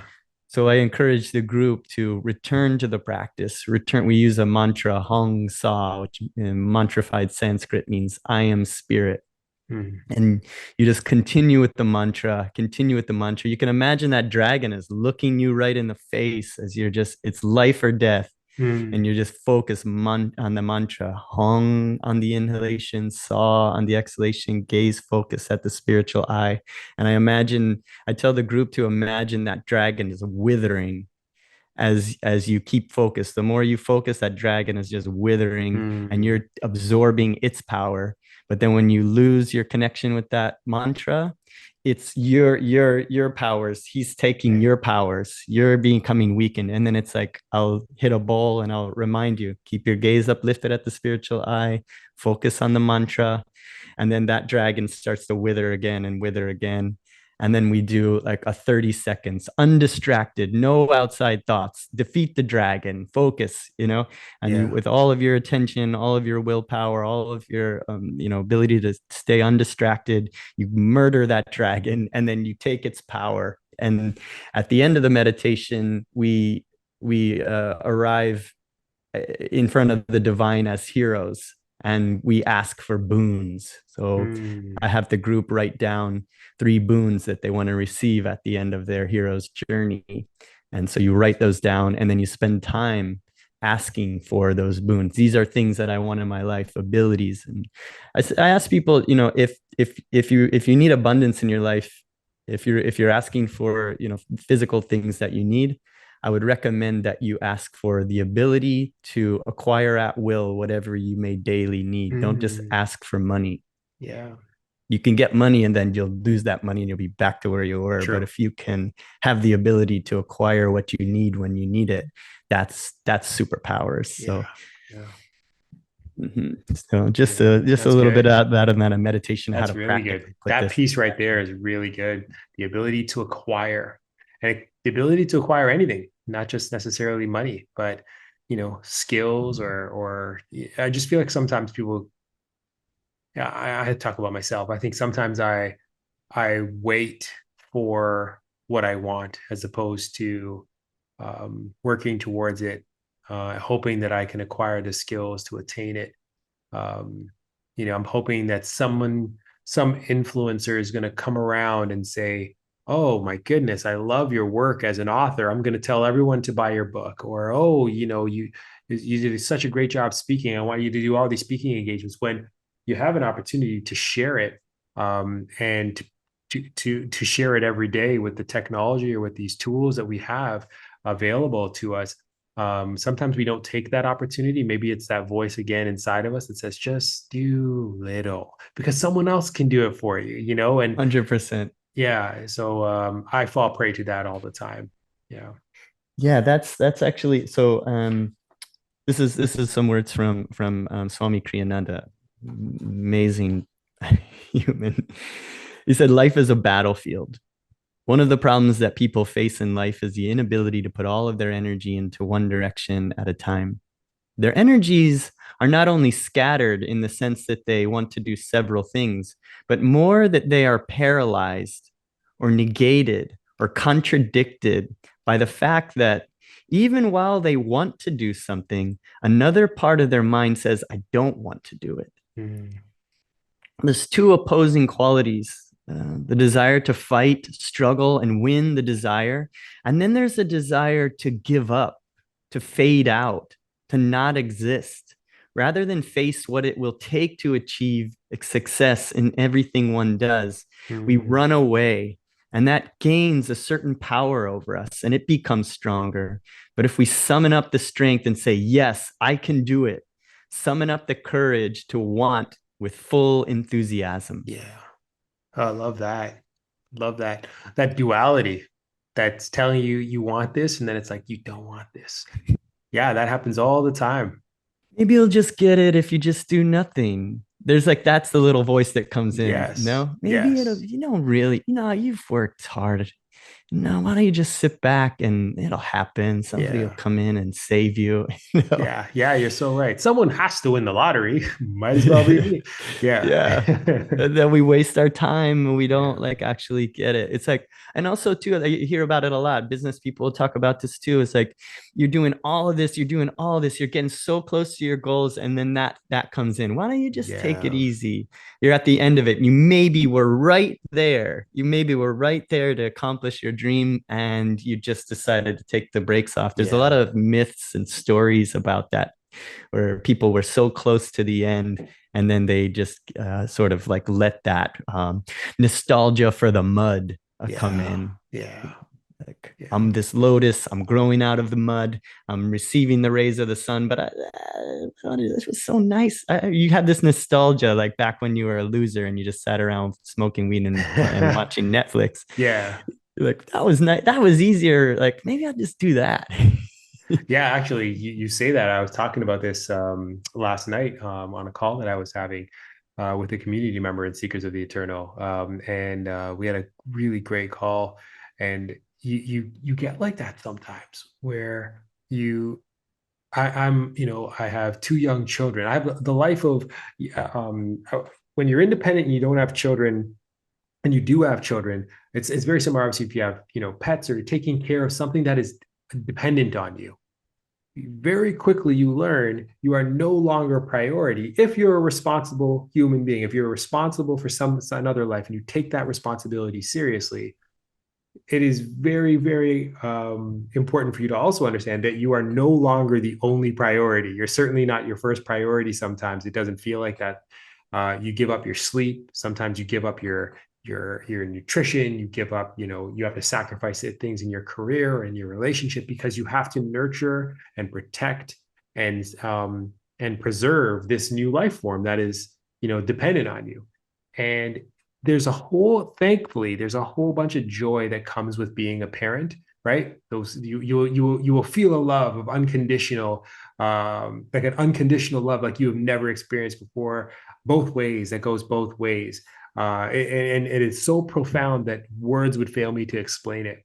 So I encourage the group to return to the practice. We use a mantra, Hong Sa, which in mantrified Sanskrit means I am spirit. And you just continue with the mantra. You can imagine that dragon is looking you right in the face as it's life or death. And you're just focused on the mantra, Hong on the inhalation, Sa on the exhalation, gaze focus at the spiritual eye. And I tell the group to imagine that dragon is withering as you keep focused. The more you focus, that dragon is just withering and you're absorbing its power. But then when you lose your connection with that mantra, it's your powers. He's taking your powers. You're becoming weakened. And then it's like, I'll hit a bowl and I'll remind you, keep your gaze uplifted at the spiritual eye, focus on the mantra. And then that dragon starts to wither again and wither again. And then we do like a 30 seconds, undistracted, no outside thoughts, defeat the dragon, focus, and you, with all of your attention, all of your willpower, all of your, ability to stay undistracted, you murder that dragon and then you take its power. And at the end of the meditation, we arrive in front of the divine as heroes and we ask for boons. So I have the group write down 3 boons that they want to receive at the end of their hero's journey. And so you write those down and then you spend time asking for those boons. These are things that I want in my life, abilities. And I ask people, if you need abundance in your life, if you're asking for, physical things that you need, I would recommend that you ask for the ability to acquire at will whatever you may daily need. Don't just ask for money. Yeah. You can get money and then you'll lose that money and you'll be back to where you were. True. But if you can have the ability to acquire what you need when you need it, that's superpowers. So, so just a little bit of that amount of meditation. That's really good. That piece right there is really good. The ability to acquire, and the ability to acquire anything, not just necessarily money, but skills or I just feel like sometimes people. Yeah, I talk about myself. I think sometimes I wait for what I want as opposed to working towards it, hoping that I can acquire the skills to attain it. I'm hoping that some influencer is going to come around and say, "Oh my goodness, I love your work as an author. I'm going to tell everyone to buy your book." Or, "Oh, you did such a great job speaking. I want you to do all these speaking engagements." When you have an opportunity to share it, and to share it every day with the technology or with these tools that we have available to us. Sometimes we don't take that opportunity. Maybe it's that voice again inside of us that says, just do little because someone else can do it for you, and 100%. Yeah. So I fall prey to that all the time. Yeah. Yeah. That's actually, so this is some words from Swami Kriyananda. Amazing human. He said, life is a battlefield. One of the problems that people face in life is the inability to put all of their energy into one direction at a time. Their energies are not only scattered in the sense that they want to do several things, but more that they are paralyzed or negated or contradicted by the fact that even while they want to do something, another part of their mind says, I don't want to do it. There's 2 opposing qualities, the desire to fight, struggle, and win the desire. And then there's a desire to give up, to fade out, to not exist, rather than face what it will take to achieve success in everything one does. We run away, and that gains a certain power over us, and it becomes stronger. But if we summon up the strength and say, yes, I can do it, summon up the courage to want with full enthusiasm. Yeah. I love that. Love that. That duality that's telling you you want this, and then it's like, you don't want this. Yeah, that happens all the time. Maybe you'll just get it if you just do nothing. There's like, that's the little voice that comes in. Yes. No, maybe it'll, really, you've worked hard. No, why don't you just sit back and it'll happen. Somebody will come in and save you. Yeah, you're so right. Someone has to win the lottery. Might as well be me. Yeah. And then we waste our time and we don't actually get it. It's like, and also too, I hear about it a lot. Business people talk about this too. It's like, you're doing all of this, you're getting so close to your goals. And then that comes in. Why don't you just take it easy? You're at the end of it. You maybe were right there. To accomplish your dream, and you just decided to take the brakes off. There's a lot of myths and stories about that, where people were so close to the end and then they just sort of let that nostalgia for the mud come in. Like, Yeah. I'm this lotus, I'm growing out of the mud, I'm receiving the rays of the sun. But this was so nice. You had this nostalgia, like back when you were a loser and you just sat around smoking weed and watching Netflix. Yeah. Like, that was nice. That was easier. Like, maybe I'll just do that. Yeah, actually, you say that. I was talking about this last night on a call that I was having with a community member in Seekers of the Eternal, and we had a really great call. And you get like that sometimes, where I have two young children. I have the life of when you're independent and you don't have children, and you do have children. It's very similar. Obviously, if you have pets or you're taking care of something that is dependent on you, very quickly you learn you are no longer a priority if you're a responsible human being. If you're responsible for another life and you take that responsibility seriously, it is very, very important for you to also understand that you are no longer the only priority. You're certainly not your first priority. Sometimes it doesn't feel like that. You give up your sleep. Sometimes you give up your nutrition. You give up, you have to sacrifice things in your career and your relationship because you have to nurture and protect and preserve this new life form that is, dependent on you. And thankfully there's a whole bunch of joy that comes with being a parent, right? Those you will feel a love of unconditional, like an unconditional love like you have never experienced before, both ways. That goes both ways. And it is so profound that words would fail me to explain it.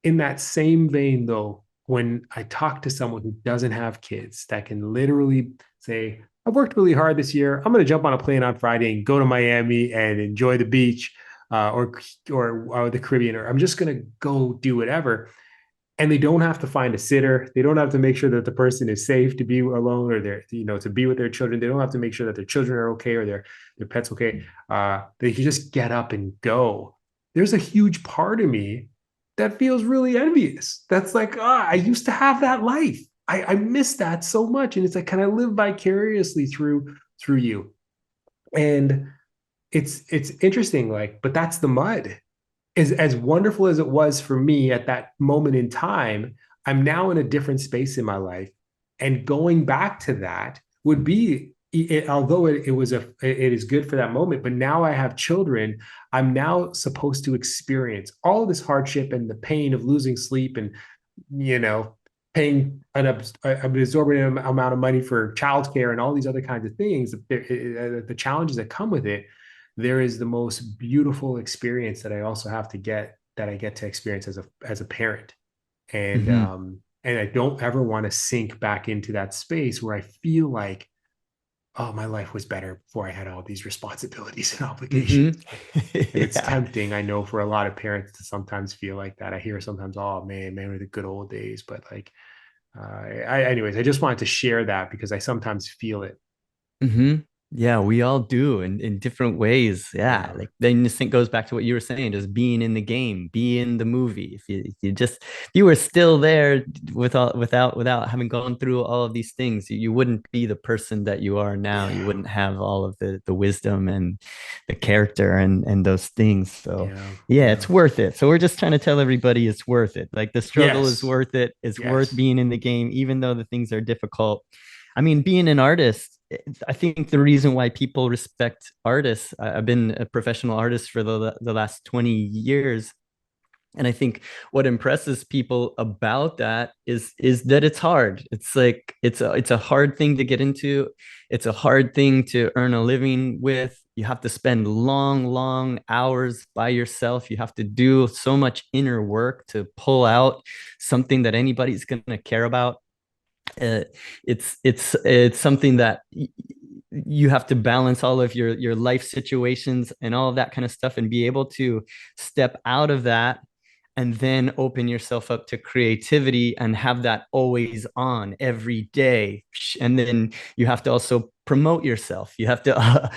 In that same vein, though, when I talk to someone who doesn't have kids, that can literally say, I've worked really hard this year. I'm going to jump on a plane on Friday and go to Miami and enjoy the beach, or the Caribbean, or I'm just going to go do whatever. And they don't have to find a sitter. They don't have to make sure that the person is safe to be alone, or to be with their children. They don't have to make sure that their children are okay or their pets okay. They can just get up and go. There's a huge part of me that feels really envious. That's like, I used to have that life. I miss that so much. And it's like, can I live vicariously through you? And it's interesting, like, but that's the mud. As wonderful as it was for me at that moment in time, I'm now in a different space in my life. And going back to that would be, although it is good for that moment, but now I have children. I'm now supposed to experience all this hardship and the pain of losing sleep and, paying an exorbitant amount of money for childcare and all these other kinds of things, the challenges that come with it. There is the most beautiful experience that I also have to get, that I get to experience as a parent. And Mm-hmm. and I don't ever want to sink back into that space where I feel like, oh, my life was better before I had all these responsibilities and obligations. Mm-hmm. And it's Yeah. tempting, I know, for a lot of parents to sometimes feel like that. I hear sometimes, oh man, were the good old days. But like, anyways, I just wanted to share that because I sometimes feel it. Mm-hmm. Yeah, we all do in different ways. Yeah. Yeah. Like, then this thing goes back to what you were saying, just being in the game, be in the movie. If you were still there without having gone through all of these things, you wouldn't be the person that you are now. You Yeah. wouldn't have all of the wisdom and the character and those things. So Yeah. yeah, Yeah. it's worth it. So we're just trying to tell everybody it's worth it. Like, the struggle is Yes. worth it. It's worth Yes. being in the game, even though the things are difficult. I mean, being an artist, I think the reason why people respect artists, I've been a professional artist for the last 20 years. And I think what impresses people about that is that it's hard. It's like it's a hard thing to get into. It's a hard thing to earn a living with. You have to spend long, long hours by yourself. You have to do so much inner work to pull out something that anybody's going to care about. uh, it's something that you have to balance all of your life situations and all of that kind of stuff, and be able to step out of that and then open yourself up to creativity and have that always on every day. And then you have to also promote yourself. You have to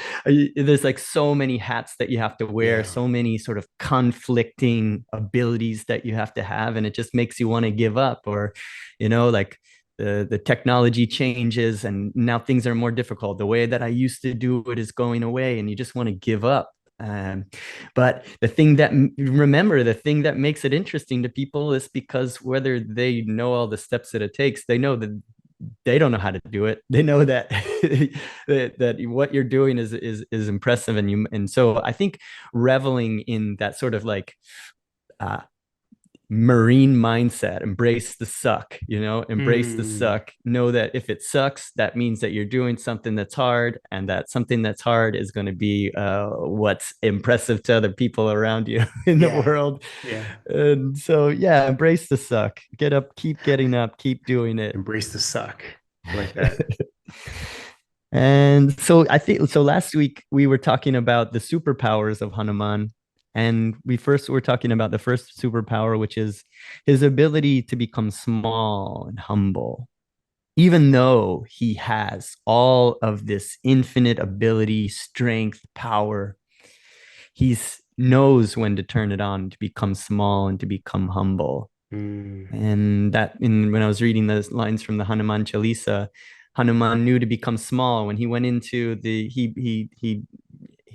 there's like so many hats that you have to wear, Yeah. so many sort of conflicting abilities that you have to have, and it just makes you want to give up. Or like, the technology changes and now things are more difficult. The way that I used to do it is going away, and you just want to give up. Um, but the thing that, remember, the thing that makes it interesting to people is because whether they know all the steps that it takes, they know that they don't know how to do it. They know that that what you're doing is impressive, and so I think reveling in that sort of like uh, marine mindset, embrace the suck, embrace the Mm, suck, know that if it sucks, that means that you're doing something that's hard, and that something that's hard is going to be what's impressive to other people around you in the yeah. world. Yeah. And so yeah, embrace the suck, get up, keep getting up, keep doing it. Embrace the suck. I like that. And so I think so last week we were talking about the superpowers of Hanuman. And we first were talking about the first superpower, which is his ability to become small and humble. Even though he has all of this infinite ability, strength, power, he knows when to turn it on to become small and to become humble. Mm, And when I was reading those lines from the Hanuman Chalisa, Hanuman knew to become small when he went into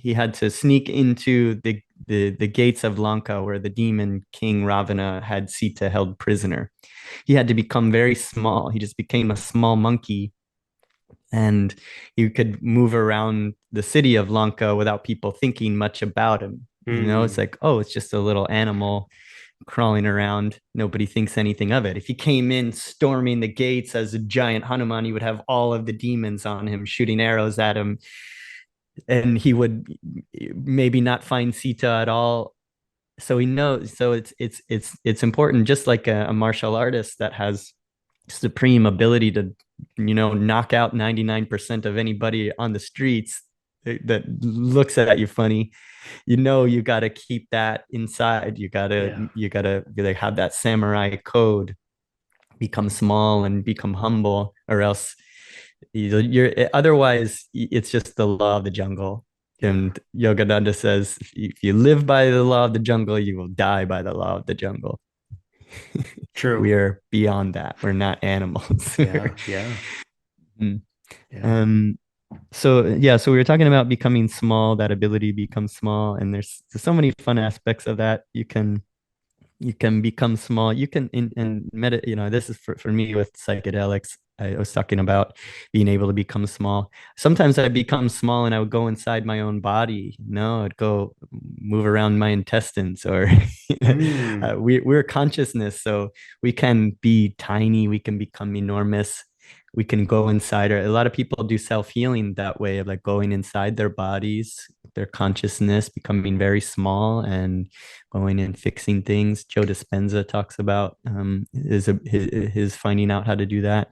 he had to sneak into the gates of Lanka where the demon king Ravana had Sita held prisoner. He had to become very small. He just became a small monkey, and he could move around the city of Lanka without people thinking much about him. It's mm, like, oh, it's just a little animal crawling around. Nobody thinks anything of it. If he came in storming the gates as a giant Hanuman, he would have all of the demons on him, shooting arrows at him, and he would maybe not find Sita at all. So he knows. So it's important, just like a martial artist that has supreme ability to, knock out 99% of anybody on the streets that looks at you funny. You got to keep that inside. You got to yeah. you got to like have that samurai code, become small and become humble, or else you're otherwise it's just the law of the jungle. Yeah. And Yogananda says, if you live by the law of the jungle, you will die by the law of the jungle. True. We are beyond that. We're not animals. Yeah. Yeah. Mm. Yeah. um so yeah, so we were talking about becoming small, that ability to become small, and there's so many fun aspects of that. You can become small. You can in meta, this is for me with psychedelics. I was talking about being able to become small. Sometimes I become small and I would go inside my own body. I'd go move around my intestines, or Mm, we're consciousness, so we can be tiny, we can become enormous, we can go inside. Or a lot of people do self-healing that way, of like going inside their bodies, their consciousness, becoming very small and going and fixing things. Joe Dispenza talks about his finding out how to do that.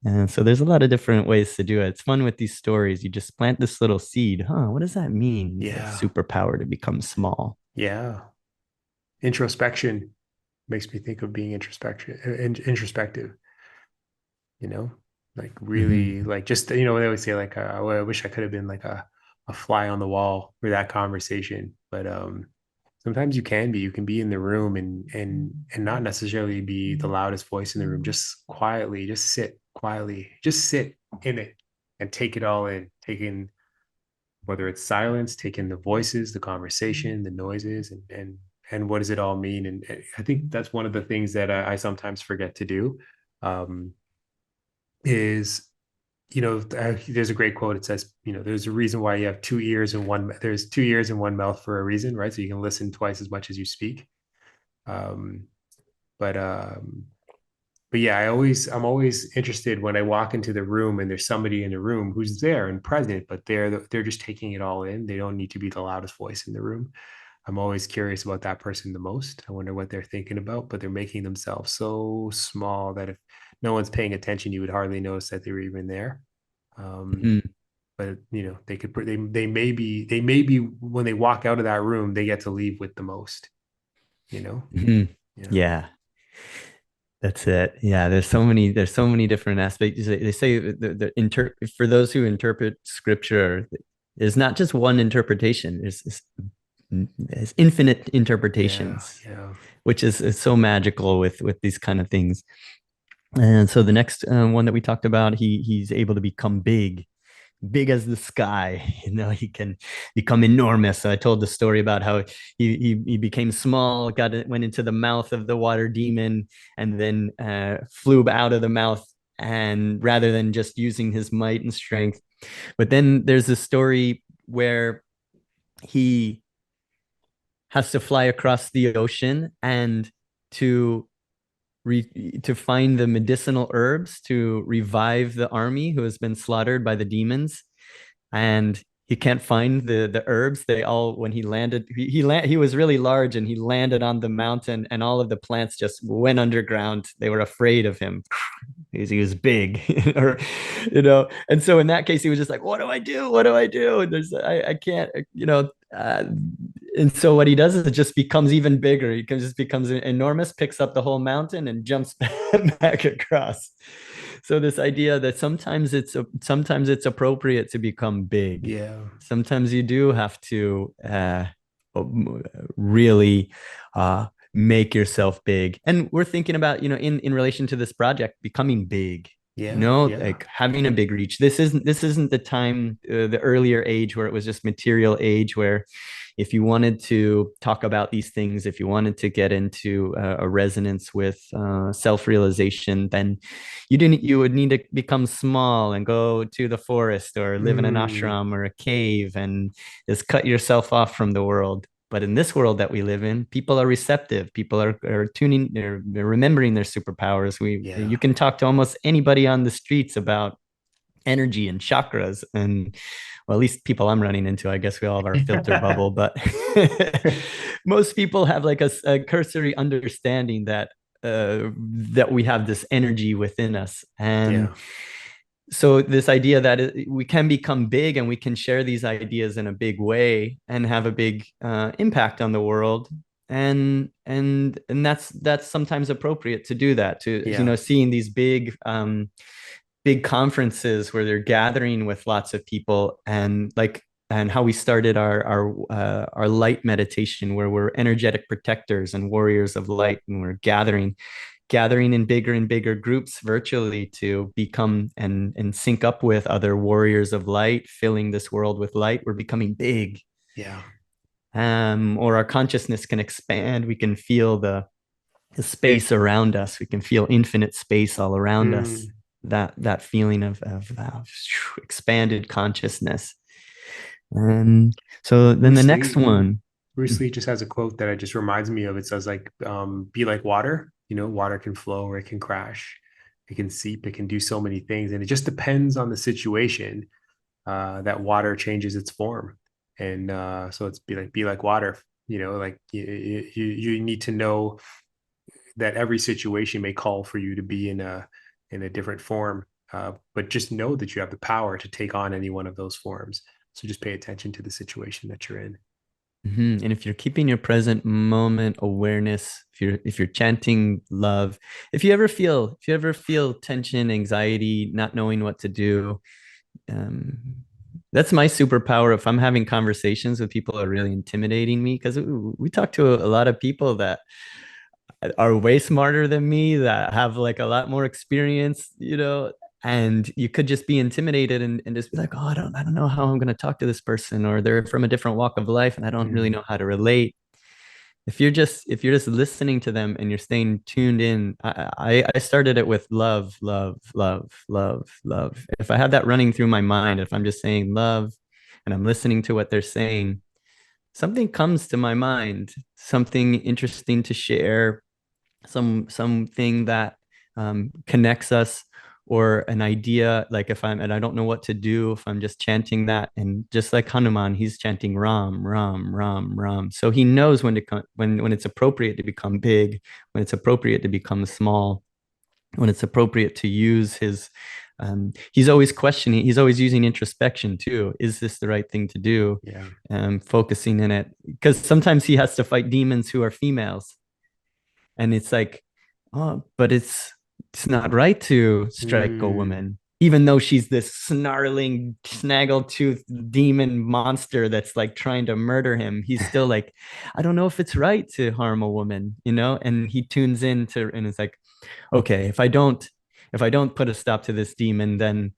And so there's a lot of different ways to do it. It's fun with these stories. You just plant this little seed. What does that mean? The yeah. superpower to become small. Yeah. Introspection makes me think of being introspective, you know, like Mhm. really, like just, they always say like, I wish I could have been like a fly on the wall for that conversation. But sometimes you can be in the room and not necessarily be the loudest voice in the room, just quietly, just sit quietly, just sit in it and take it all in, taking whether it's silence, taking the voices, the conversation, the noises, and what does it all mean? And I think that's one of the things that I sometimes forget to do. Um, is there's a great quote. It says, there's a reason why you have two ears and there's two ears and one mouth for a reason, right? So you can listen twice as much as you speak. Um, but yeah, I'm always interested when I walk into the room and there's somebody in the room who's there and present, but they're just taking it all in. They don't need to be the loudest voice in the room. I'm always curious about that person the most. I wonder what they're thinking about, but they're making themselves so small that if no one's paying attention, you would hardly notice that they were even there. Um, Mhm. but they may be when they walk out of that room, they get to leave with the most. You know, Mhm. yeah, Yeah, that's it. Yeah, there's so many different aspects. They say for those who interpret scripture, there's not just one interpretation. There's infinite yeah, interpretations, yeah. which is so magical with these kind of things. And so the next one that we talked about, he's able to become big. big as the sky. He can become enormous. So I told the story about how he became small, went into the mouth of the water demon, and then flew out of the mouth, and rather than just using his might and strength. But then there's a story where he has to fly across the ocean and to to find the medicinal herbs to revive the army who has been slaughtered by the demons. And he can't find the herbs. They all, when he landed, he was really large, and he landed on the mountain, and all of the plants just went underground. They were afraid of him because he was big. Or and so in that case he was just like, what do I do, what do I do? And I can't, and so what he does is it just becomes even bigger. He just becomes enormous, picks up the whole mountain, and jumps back across. So this idea that sometimes it's appropriate to become big. Yeah. Sometimes you do have to really make yourself big. And we're thinking about, in relation to this project, becoming big. Yeah. Like having a big reach. This isn't the time, the earlier age where it was just material age, where if you wanted to talk about these things, if you wanted to get into a resonance with self-realization, then you would need to become small and go to the forest or live in an ashram or a cave and just cut yourself off from the world. But in this world that we live in, people are receptive. People are tuning, they're remembering their superpowers. You can talk to almost anybody on the streets about energy and chakras, and well, at least people I'm running into. I guess we all have our filter bubble, but most people have like a cursory understanding that we have this energy within us. And so this idea that we can become big and we can share these ideas in a big way and have a big impact on the world, and that's sometimes appropriate to do that, to seeing these big conferences where they're gathering with lots of people, and how we started our light meditation, where we're energetic protectors and warriors of light, and we're gathering in bigger and bigger groups virtually to become and sync up with other warriors of light, filling this world with light. We're becoming big. Or our consciousness can expand. We can feel the space around us. We can feel infinite space all around us. That feeling of expanded consciousness. And so then the next one, Bruce Lee just has a quote that it just reminds me of. It says like, be like water. Water can flow or it can crash, it can seep, it can do so many things, and it just depends on the situation that water changes its form. And so it's be like water. Like you need to know that every situation may call for you to be in a different form, but just know that you have the power to take on any one of those forms. So just pay attention to the situation that you're in. And if you're keeping your present moment awareness, if you're chanting love, if you ever feel tension, anxiety, not knowing what to do, that's my superpower. If I'm having conversations with people that are really intimidating me, because we talk to a lot of people that are way smarter than me, that have like a lot more experience, and you could just be intimidated and just be like, oh, I don't know how I'm going to talk to this person, or they're from a different walk of life and I don't really know how to relate. If you're just listening to them and you're staying tuned in, I started it with love, love, love, love, love. If I have that running through my mind, if I'm just saying love and I'm listening to what they're saying, something comes to my mind, something interesting to share, something that connects us, or an idea. Like if I don't know what to do, if I'm just chanting that, and just like Hanuman, he's chanting Ram, Ram, Ram, Ram. So he knows when it's appropriate to become big, when it's appropriate to become small, when it's appropriate to use his. He's always questioning. He's always using introspection too. Is this the right thing to do? Focusing in it, because sometimes he has to fight demons who are females, and it's like, oh, but it's not right to strike a woman, even though she's this snarling, snaggle-toothed demon monster that's like trying to murder him. He's still like, I don't know if it's right to harm a woman, and he tunes into, and it's like, okay, if I don't if I don't put a stop to this demon, then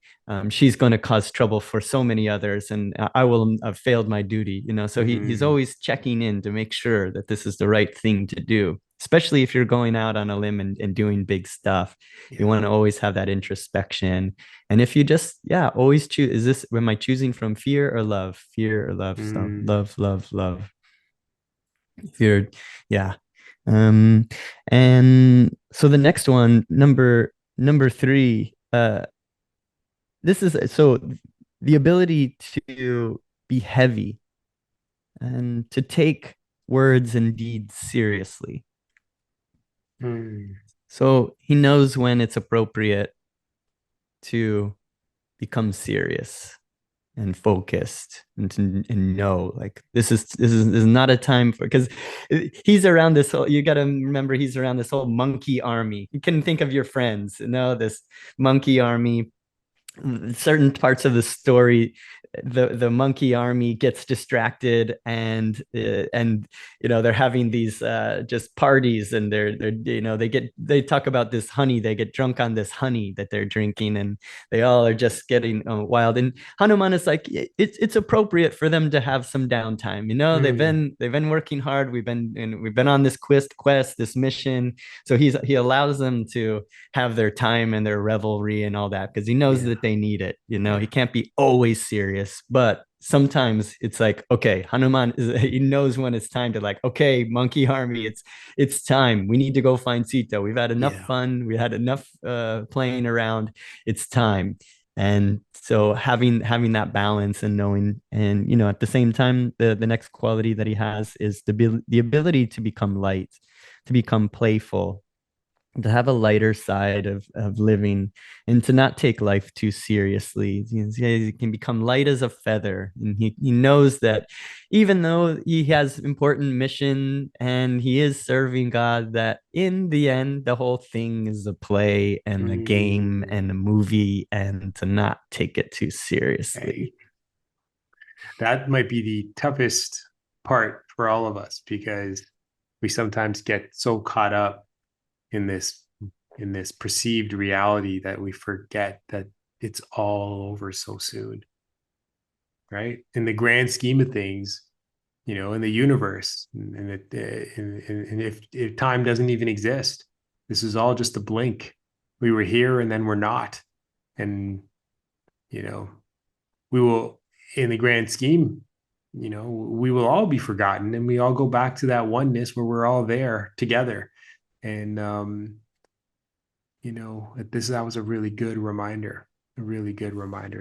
she's going to cause trouble for so many others, and I will have failed my duty. So he's always checking in to make sure that this is the right thing to do, especially if you're going out on a limb and doing big stuff. You want to always have that introspection. And if you just, always choose, am I choosing from fear or love? Fear or love? So love. Fear, yeah. And so the next one, number 3, this is so the ability to be heavy and to take words and deeds seriously. So he knows when it's appropriate to become serious and focused and know, like, this is not a time for, because he's around this whole, you got to remember, he's around this whole monkey army. You can think of your friends, this monkey army. Certain parts of the story, the monkey army gets distracted, and they're having these just parties, and they talk about this honey. They get drunk on this honey that they're drinking, and they all are just getting wild. And Hanuman is like, it's appropriate for them to have some downtime. They've been working hard. We've been on this quest, this mission. So he allows them to have their time and their revelry and all that, because he knows that they need it. He can't be always serious, but sometimes it's like, okay, Hanuman he knows when it's time to, like, okay, monkey army, it's time. We need to go find Sita. We've had enough fun. We had enough playing around. It's time. And so having that balance and knowing, and at the same time, the next quality that he has is the ability to become light, to become playful, to have a lighter side of living, and to not take life too seriously. He can become light as a feather. And he knows that even though he has important mission and he is serving God, that in the end, the whole thing is a play and a game and a movie, and to not take it too seriously. That might be the toughest part for all of us, because we sometimes get so caught up in this perceived reality that we forget that it's all over so soon, right? In the grand scheme of things, in the universe, and if time doesn't even exist, this is all just a blink. We were here and then we're not, and we will, in the grand scheme, we will all be forgotten, and we all go back to that oneness where we're all there together. And that was a really good reminder,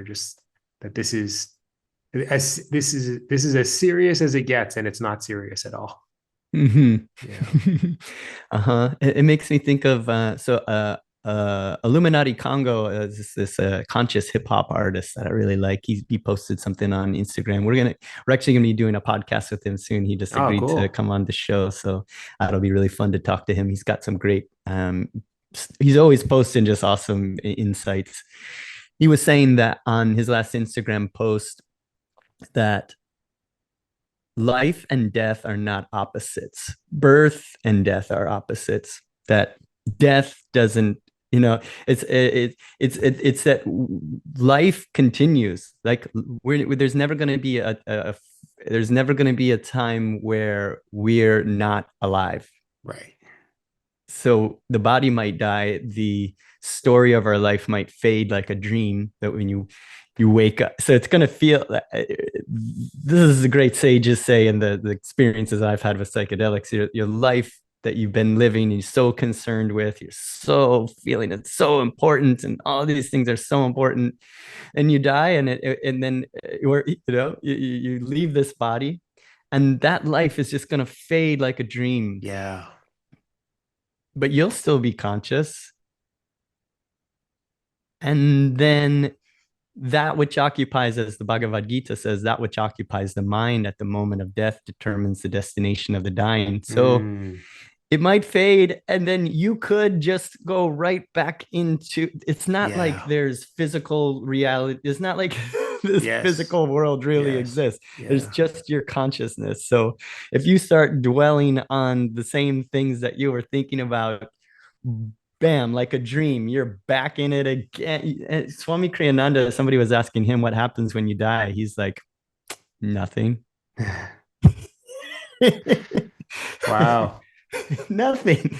just that this is as serious as it gets, and it's not serious at all. It makes me think of Illuminati Congo is this conscious hip hop artist that I really like. He posted something on Instagram. We're actually gonna be doing a podcast with him soon. He just agreed to come on the show, so that'll be really fun to talk to him. He's got some great he's always posting just awesome insights. He was saying that on his last Instagram post, that life and death are not opposites. Birth and death are opposites. That death doesn't, it's that life continues. Like there's never going to be there's never going to be a time where we're not alive. Right. So the body might die. The story of our life might fade like a dream, that when you wake up. So it's going to feel, this is the great sages say, and the experiences I've had with psychedelics, your life that you've been living, you're so concerned with, you're so feeling it's so important, and all these things are so important, and you die, and then you leave this body, and that life is just going to fade like a dream. Yeah. But you'll still be conscious. And then that which occupies, as the Bhagavad Gita says, that which occupies the mind at the moment of death determines the destination of the dying. So it might fade, and then you could just go right back into, it's not like there's physical reality. It's not like this physical world really exists. There's just your consciousness. So if you start dwelling on the same things that you were thinking about bam, like a dream, you're back in it again. And Swami Kriyananda, somebody was asking him what happens when you die. He's like, nothing. Wow. Nothing.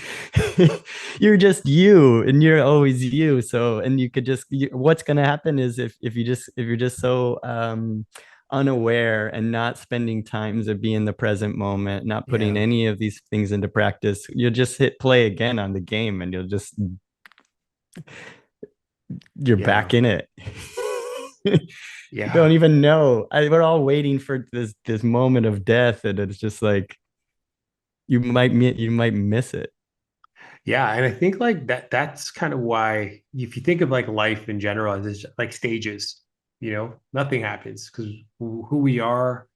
You're just you, and you're always you. So, and you could just, what's going to happen is if you're just so unaware and not spending time to be in the present moment, not putting Yeah. any of these things into practice, you'll just hit play again on the game, and you're Yeah. back in it. You Yeah. don't even know. We're all waiting for this moment of death, and it's just like you might miss it. Yeah, and I think like that's kind of why if you think of like life in general as like stages, nothing happens because who we are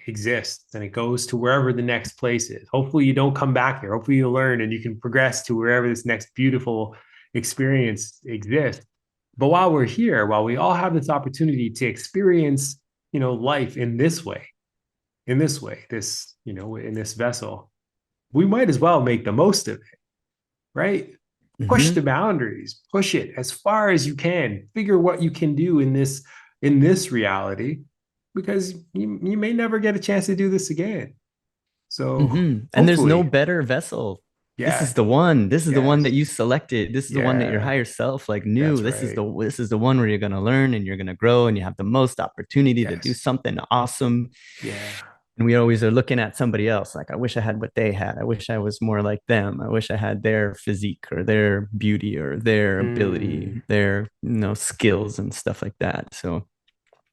exists and it goes to wherever the next place is. Hopefully you don't come back here. Hopefully you learn and you can progress to wherever this next beautiful experience exists. But while we're here, while we all have this opportunity to experience, life in this way, in this vessel, we might as well make the most of it, right? Push the boundaries, push it as far as you can, figure what you can do in this reality, because you may never get a chance to do this again. So And there's no hopefully, better vessel. This is yeah, the one. This is the one yes, that you selected. This is the one that your yeah, higher self like knew. that's right. This is the one where you're gonna learn and you're gonna grow and you have the most opportunity to do Yes, something awesome. yeah, And we always are looking at somebody else like, I wish I had what they had. I wish I was more like them. I wish I had their physique or their beauty or their ability, their skills and stuff like that. So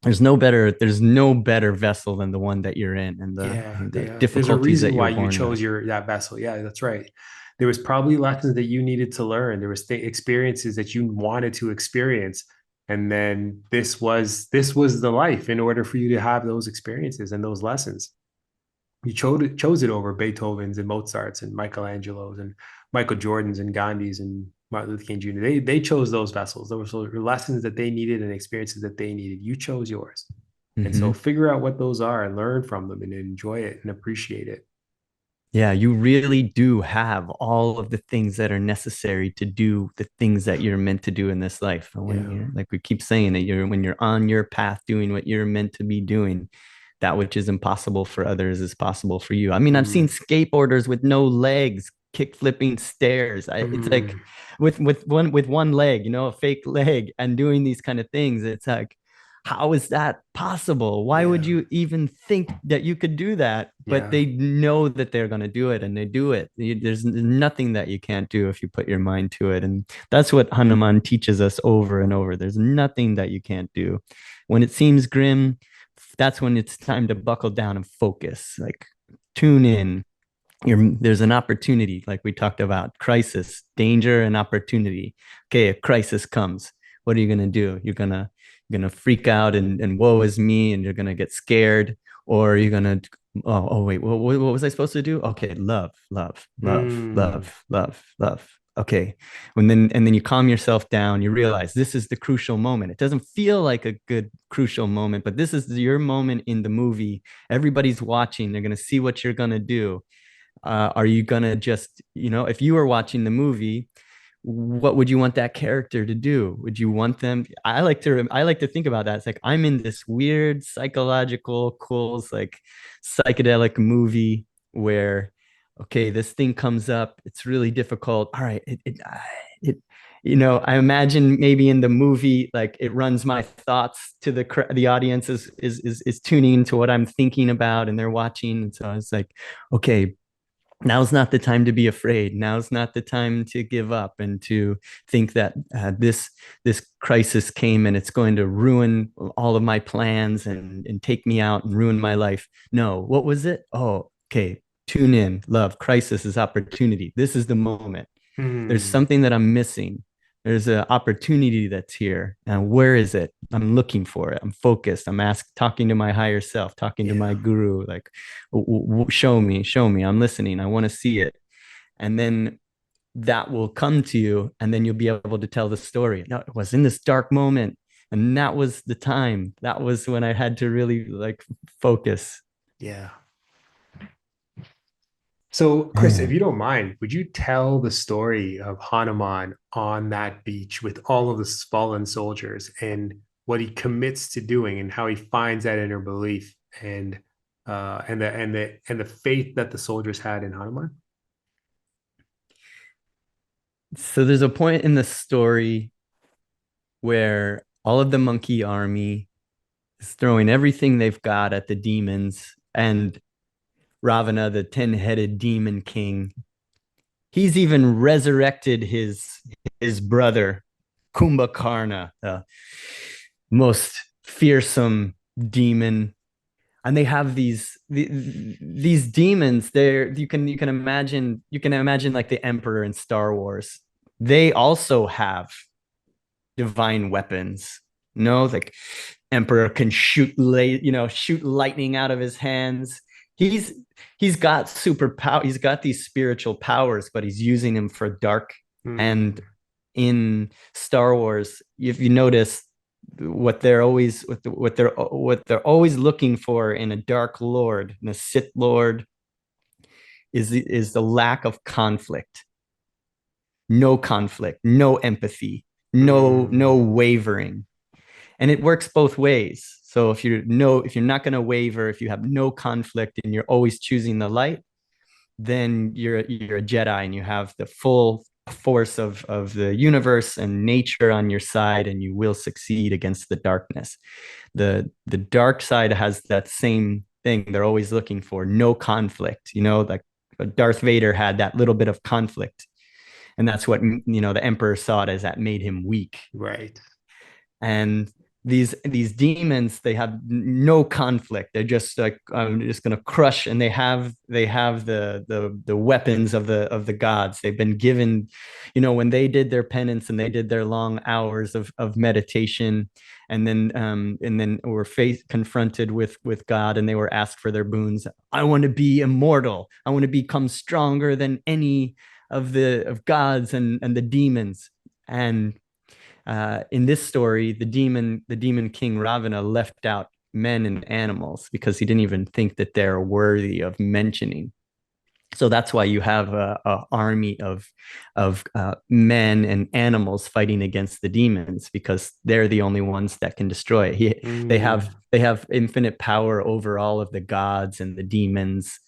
there's no better vessel than the one that you're in, and the yeah. There's a difficulties that reason you're why you born with. chose that vessel. Yeah, that's right. There was probably lessons that you needed to learn. There was experiences that you wanted to experience, and then this was the life in order for you to have those experiences and those lessons. You chose it over Beethoven's and Mozart's and Michelangelo's and Michael Jordan's and Gandhi's and Martin Luther King Jr. They chose those vessels. Those were lessons that they needed and experiences that they needed. You chose yours. And so Mm-hmm. figure out what those are and learn from them and enjoy it and appreciate it. Yeah, you really do have all of the things that are necessary to do the things that you're meant to do in this life. And when Yeah. you're, like we keep saying, that when you're on your path doing what you're meant to be doing, that which is impossible for others is possible for you. I mean, I've seen Mm, skateboarders with no legs kick flipping stairs. It's like mm, with one leg, a fake leg, and doing these kind of things. It's like, how is that possible? Why would yeah. you even think that you could do that? But Yeah. they know that they're going to do it, and they do it. There's nothing that you can't do if you put your mind to it. And that's what Hanuman teaches us over and over. There's nothing that you can't do. When it seems grim, that's when it's time to buckle down and focus. Like, tune in. There's an opportunity, like we talked about, crisis, danger, and opportunity. Okay, a crisis comes. What are you gonna do? You're gonna freak out and woe is me, and you're gonna get scared, or you're gonna, oh wait, what was I supposed to do? Okay, love, love, love, Mm, love, love, love. Okay, and then you calm yourself down. You realize this is the crucial moment. It doesn't feel like a good crucial moment, but this is your moment in the movie. Everybody's watching. They're gonna see what you're gonna do. Are you gonna just, if you were watching the movie, what would you want that character to do? Would you want them? I like to think about that. It's like I'm in this weird psychological, cool, like psychedelic movie where, okay, this thing comes up. It's really difficult. All right, it I imagine maybe in the movie, like it runs my thoughts to the audience is tuning into what I'm thinking about, and they're watching, and so it's like, okay, now's not the time to be afraid. Now's not the time to give up and to think that this crisis came and it's going to ruin all of my plans and take me out and ruin my life. No, what was it? Oh, okay. Tune in, love. Crisis is opportunity. This is the moment. There's mm, something that I'm missing. There's an opportunity that's here. And where is it? I'm looking for it. I'm focused. Talking to my higher self, talking to my yeah. guru, like, show me, show me. I'm listening. I want to see it. And then that will come to you. And then you'll be able to tell the story. No, it was in this dark moment. And that was the time. That was when I had to really like focus. Yeah. So, Chris, if you don't mind, would you tell the story of Hanuman on that beach with all of the fallen soldiers and what he commits to doing and how he finds that inner belief and the faith that the soldiers had in Hanuman? So there's a point in the story where all of the monkey army is throwing everything they've got at the demons, and Ravana, the 10-headed demon king, he's even resurrected his brother Kumbhakarna, the most fearsome demon. And they have these demons. There, you can imagine like the Emperor in Star Wars. They also have divine weapons. No, like Emperor can shoot lightning out of his hands. He's he's got superpower. He's got these spiritual powers, but he's using them for dark. And in Star Wars, if you notice, what they're always looking for in a dark lord, in a Sith lord, is the lack of conflict. No conflict, no empathy, no wavering. And it works both ways. So if you're not going to waver, if you have no conflict and you're always choosing the light, then you're a Jedi and you have the full force of the universe and nature on your side, and you will succeed against the darkness. The dark side has that same thing. They're always looking for no conflict. Like Darth Vader had that little bit of conflict, and that's what the Emperor saw it as, that made him weak. Right. And these demons, they have no conflict. They're just like, I'm just going to crush. And they have the weapons of the gods. They've been given, when they did their penance and they did their long hours of meditation, and then were confronted with God, and they were asked for their boons. I want to be immortal. I want to become stronger than any of gods and the demons. And in this story, the demon king Ravana left out men and animals because he didn't even think that they're worthy of mentioning. So that's why you have a army of men and animals fighting against the demons, because they're the only ones that can destroy it. They have infinite power over all of the gods and the demons,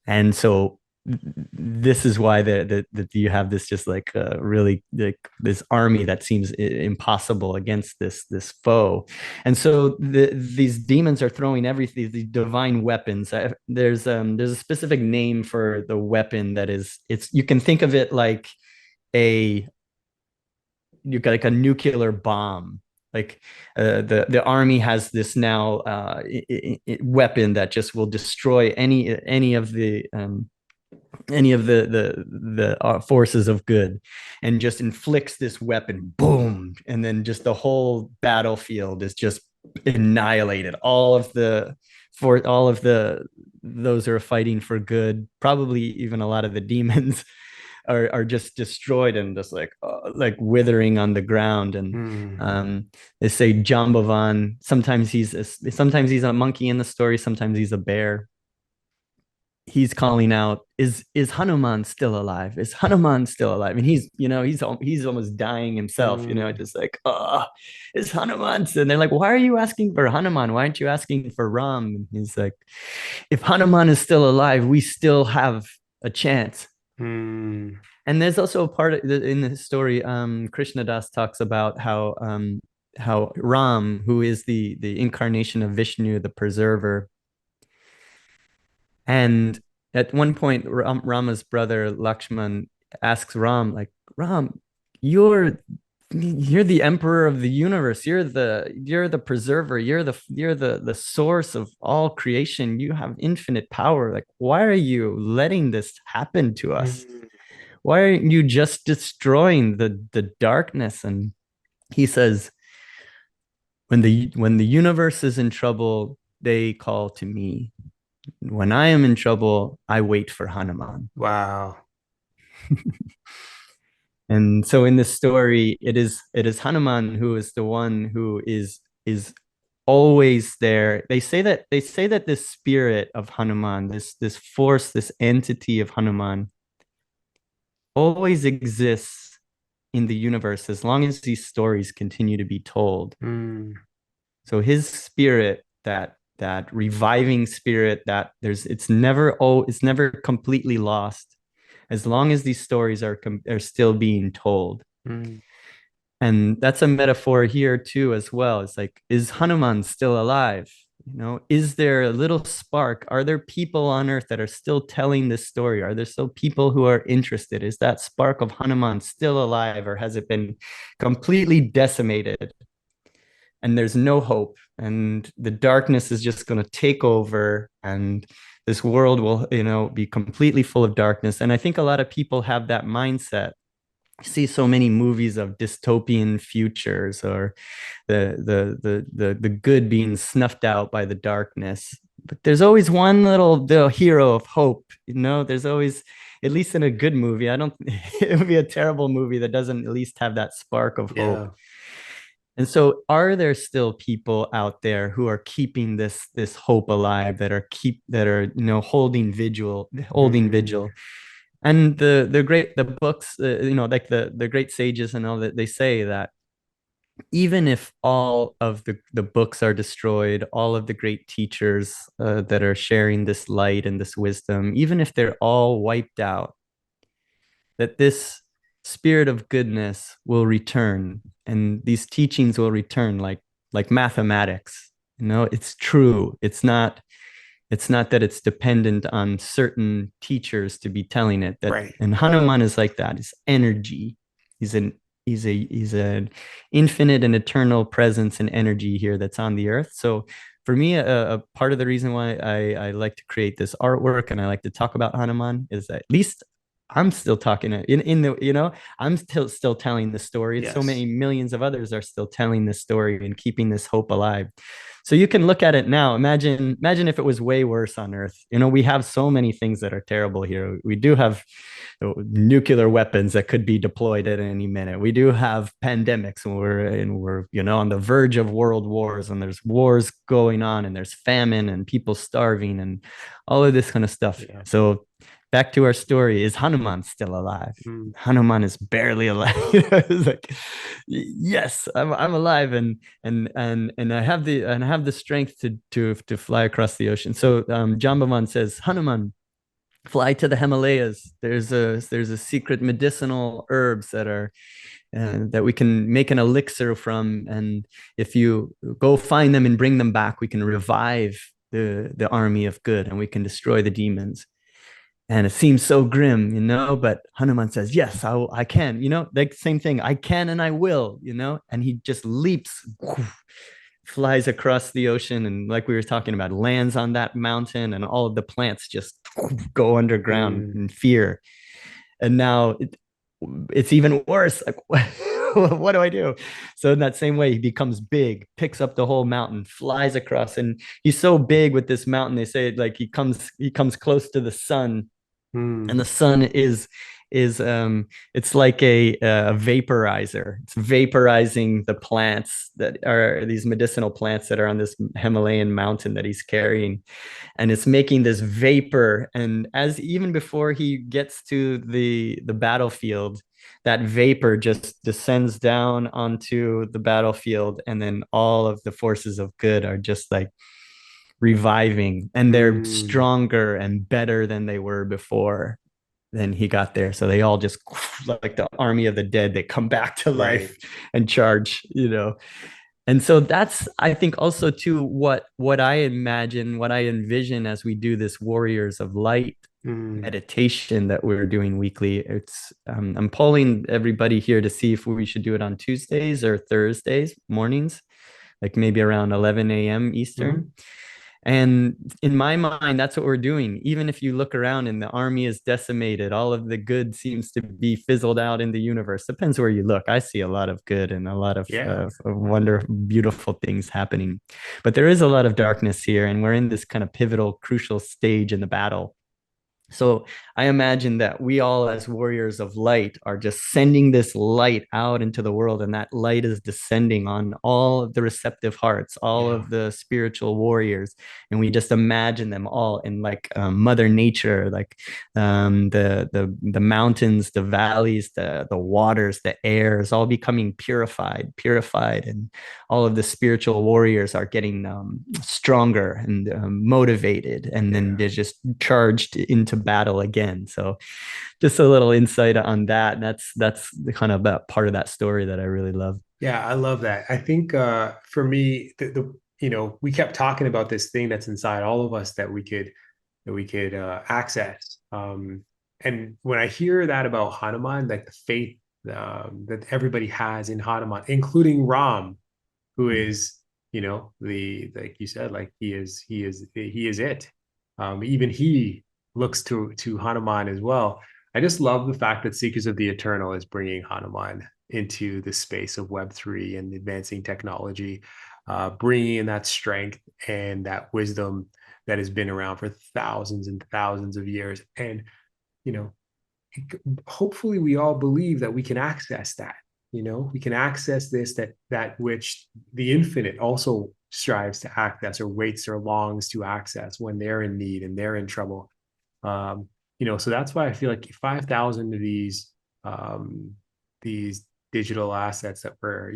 and so this is why that you have this just like really like this army that seems impossible against this foe. And so these demons are throwing everything, these divine weapons. There's a specific name for the weapon that is, you can think of it like you've got like a nuclear bomb. Like the army has this now weapon that just will destroy any of the forces of good, and just inflicts this weapon, boom, and then just the whole battlefield is just annihilated. All of those who are fighting for good, probably even a lot of the demons, are just destroyed and just like withering on the ground. And they say Jambavan, sometimes he's a monkey in the story, sometimes he's a bear. He's calling out, is Hanuman still alive? Is Hanuman still alive? And he's almost dying himself, just like, is Hanuman? And they're like, why are you asking for Hanuman? Why aren't you asking for Ram? And he's like, if Hanuman is still alive, we still have a chance. And there's also a part in the story, Krishna Das talks about how Ram, who is the incarnation of Vishnu, the preserver. And at one point, Rama's brother Lakshman asks Ram, like, Ram, you're the emperor of the universe. You're the preserver. You're the source of all creation. You have infinite power. Like, why are you letting this happen to us? Why aren't you just destroying the darkness? And he says, when the universe is in trouble, they call to me. When I am in trouble, I wait for Hanuman. Wow. And so in this story, it is Hanuman who is the one who is always there. They say that this spirit of Hanuman, this force, this entity of Hanuman, always exists in the universe as long as these stories continue to be told. So his spirit, that reviving spirit, it's never completely lost as long as these stories are still being told. And that's a metaphor here too as well. It's like, is Hanuman still alive? Is there a little spark? Are there people on earth that are still telling this story? Are there still people who are interested? Is that spark of Hanuman still alive, or has it been completely decimated? And there's no hope, and the darkness is just going to take over, and this world will, be completely full of darkness. And I think a lot of people have that mindset. You see so many movies of dystopian futures, or the good being snuffed out by the darkness. But there's always one the hero of hope. There's always, at least in a good movie. I don't. It would be a terrible movie that doesn't at least have that spark of hope. And so, are there still people out there who are keeping this hope alive, that are holding vigil, And the books, like the great sages and all that, they say that even if all of the books are destroyed, all of the great teachers that are sharing this light and this wisdom, even if they're all wiped out, that this spirit of goodness will return, and these teachings will return like mathematics. It's true. It's not that it's dependent on certain teachers to be telling it. Right. And Hanuman is like that. It's energy. He's an infinite and eternal presence and energy here that's on the earth. So for me, a part of the reason why I like to create this artwork and I like to talk about Hanuman is that at least I'm still talking I'm still telling the story. Yes. So many millions of others are still telling this story and keeping this hope alive. So you can look at it now. Imagine if it was way worse on Earth. We have so many things that are terrible here. We do have nuclear weapons that could be deployed at any minute. We do have pandemics, and we're on the verge of world wars, and there's wars going on, and there's famine and people starving and all of this kind of stuff. Yeah. So back to our story, is Hanuman still alive? Hanuman is barely alive. It's like, yes, I'm alive, and I have the strength to fly across the ocean. So Jambavan says, Hanuman, fly to the Himalayas. There's a secret medicinal herbs that we can make an elixir from, and if you go find them and bring them back, we can revive the army of good, and we can destroy the demons. And it seems so grim, but Hanuman says, yes, I can, like same thing. I can, and I will, and he just leaps, flies across the ocean. And like we were talking about, lands on that mountain, and all of the plants just go underground in fear. And now it's even worse. Like, what do I do? So in that same way, he becomes big, picks up the whole mountain, flies across, and he's so big with this mountain. They say like he comes close to the sun, and the sun is it's like a vaporizer. It's vaporizing the plants that are these medicinal plants that are on this Himalayan mountain that he's carrying, and it's making this vapor. And even before he gets to the battlefield, that vapor just descends down onto the battlefield, and then all of the forces of good are just like reviving, and they're stronger and better than they were before then he got there. So they all just, like the army of the dead, they come back to life and charge, And so that's, I think, also too what I imagine, what I envision as we do this Warriors of Light meditation that we're doing weekly. It's I'm polling everybody here to see if we should do it on Tuesdays or Thursdays mornings, like maybe around 11 a.m. Eastern. And in my mind, that's what we're doing. Even if you look around and the army is decimated, all of the good seems to be fizzled out in the universe. Depends where you look. I see a lot of good and a lot of wonderful, beautiful things happening. But there is a lot of darkness here, and we're in this kind of pivotal, crucial stage in the battle. So I imagine that we all, as warriors of light, are just sending this light out into the world, and that light is descending on all of the receptive hearts, all of the spiritual warriors, and we just imagine them all in like Mother Nature, like the mountains, the valleys, the waters, the air is all becoming purified, and all of the spiritual warriors are getting stronger and motivated, and then they're just charged into battle again. So just a little insight on that. And that's the kind of that part of that story that I really love. Yeah, I love that. I think for me, we kept talking about this thing that's inside all of us that we could access. And when I hear that about Hanuman, like the faith that everybody has in Hanuman, including Ram, who is, like you said, like he is it. Even he looks to Hanuman as well. I just love the fact that Seekers of the Eternal is bringing Hanuman into the space of Web3 and advancing technology, bringing in that strength and that wisdom that has been around for thousands and thousands of years. And, hopefully we all believe that we can access that. We can access this, that which the infinite also strives to access, or waits or longs to access when they're in need and they're in trouble. So that's why I feel like 5,000 of these digital assets that we're,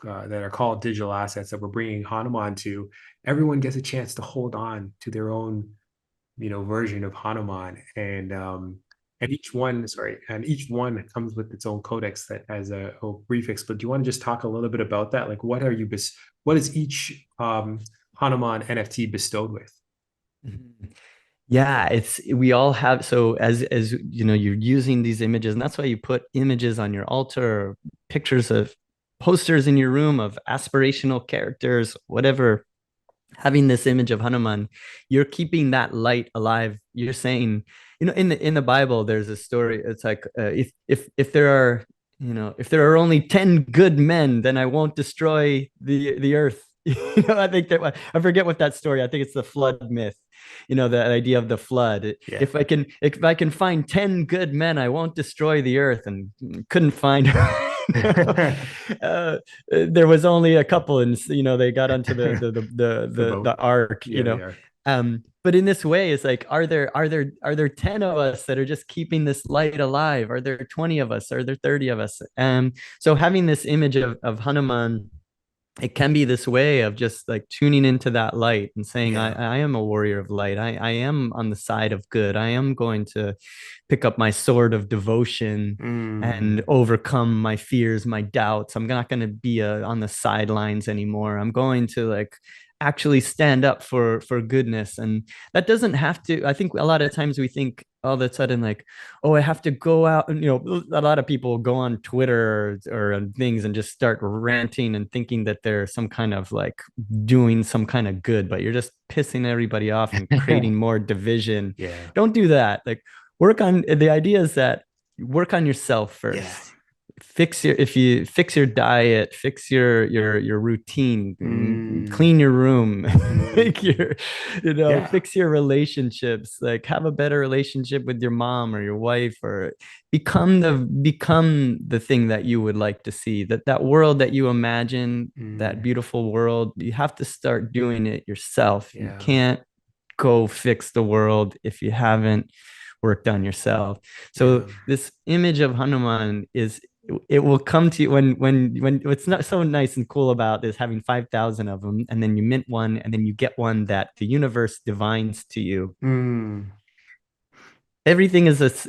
that are called digital assets that we're bringing Hanuman to, everyone gets a chance to hold on to their own, version of Hanuman. And each one comes with its own codex that has a prefix. But do you want to just talk a little bit about that? Like, what is each Hanuman NFT bestowed with? Yeah, we all have. So as you're using these images, and that's why you put images on your altar, or pictures of posters in your room of aspirational characters, whatever. Having this image of Hanuman, you're keeping that light alive. You're saying, in the Bible, there's a story. It's like if there are, if there are only 10 good men, then I won't destroy the earth. I think that I forget what that story. I think it's the flood myth. The idea of the flood. Yeah. If I can find 10 good men, I won't destroy the earth, and couldn't find there was only a couple, and they got onto the ark. But in this way, it's like, are there 10 of us that are just keeping this light alive? Are there 20 of us? Are there 30 of us? So having this image of Hanuman, it can be this way of just like tuning into that light and saying, I am a warrior of light. I am on the side of good. I am going to pick up my sword of devotion and overcome my fears, my doubts. I'm not going to be on the sidelines anymore. I'm going to like actually stand up for goodness. And that doesn't have to, I think a lot of times we think all of a sudden like, oh, I have to go out, and a lot of people go on Twitter or things and just start ranting and thinking that they're some kind of like doing some kind of good, but you're just pissing everybody off and creating more division. Don't do that. Like, the idea is that you work on yourself first. Fix your diet, fix your routine, clean your room, fix your relationships, like have a better relationship with your mom or your wife, or become the thing that you would like to see, that world that you imagine, that beautiful world. You have to start doing it yourself. You can't go fix the world if you haven't worked on yourself. So this image of Hanuman it will come to you when what's not so nice and cool about is having 5,000 of them, and then you mint one, and then you get one that the universe divines to you. Everything is a list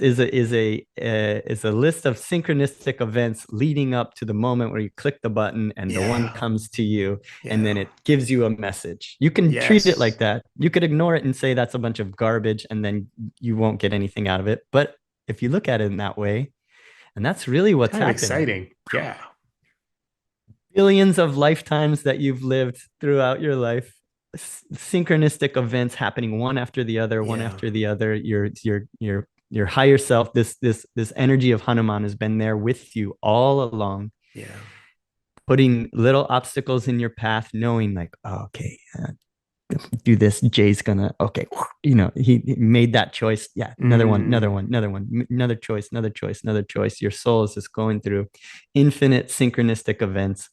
of synchronistic events leading up to the moment where you click the button and the one comes to you, and then it gives you a message. You can treat it like that. You could ignore it and say that's a bunch of garbage, and then you won't get anything out of it. But if you look at it in that way, and that's really what's happening. Exciting. Yeah. Billions of lifetimes that you've lived throughout your life, synchronistic events happening one after the other, one after the other. Your higher self, this energy of Hanuman has been there with you all along. Putting little obstacles in your path, knowing like, oh, okay, do this, Jay's gonna, okay, he made that choice. Yeah, another one, another choice, another choice, another choice. Your soul is just going through infinite synchronistic events.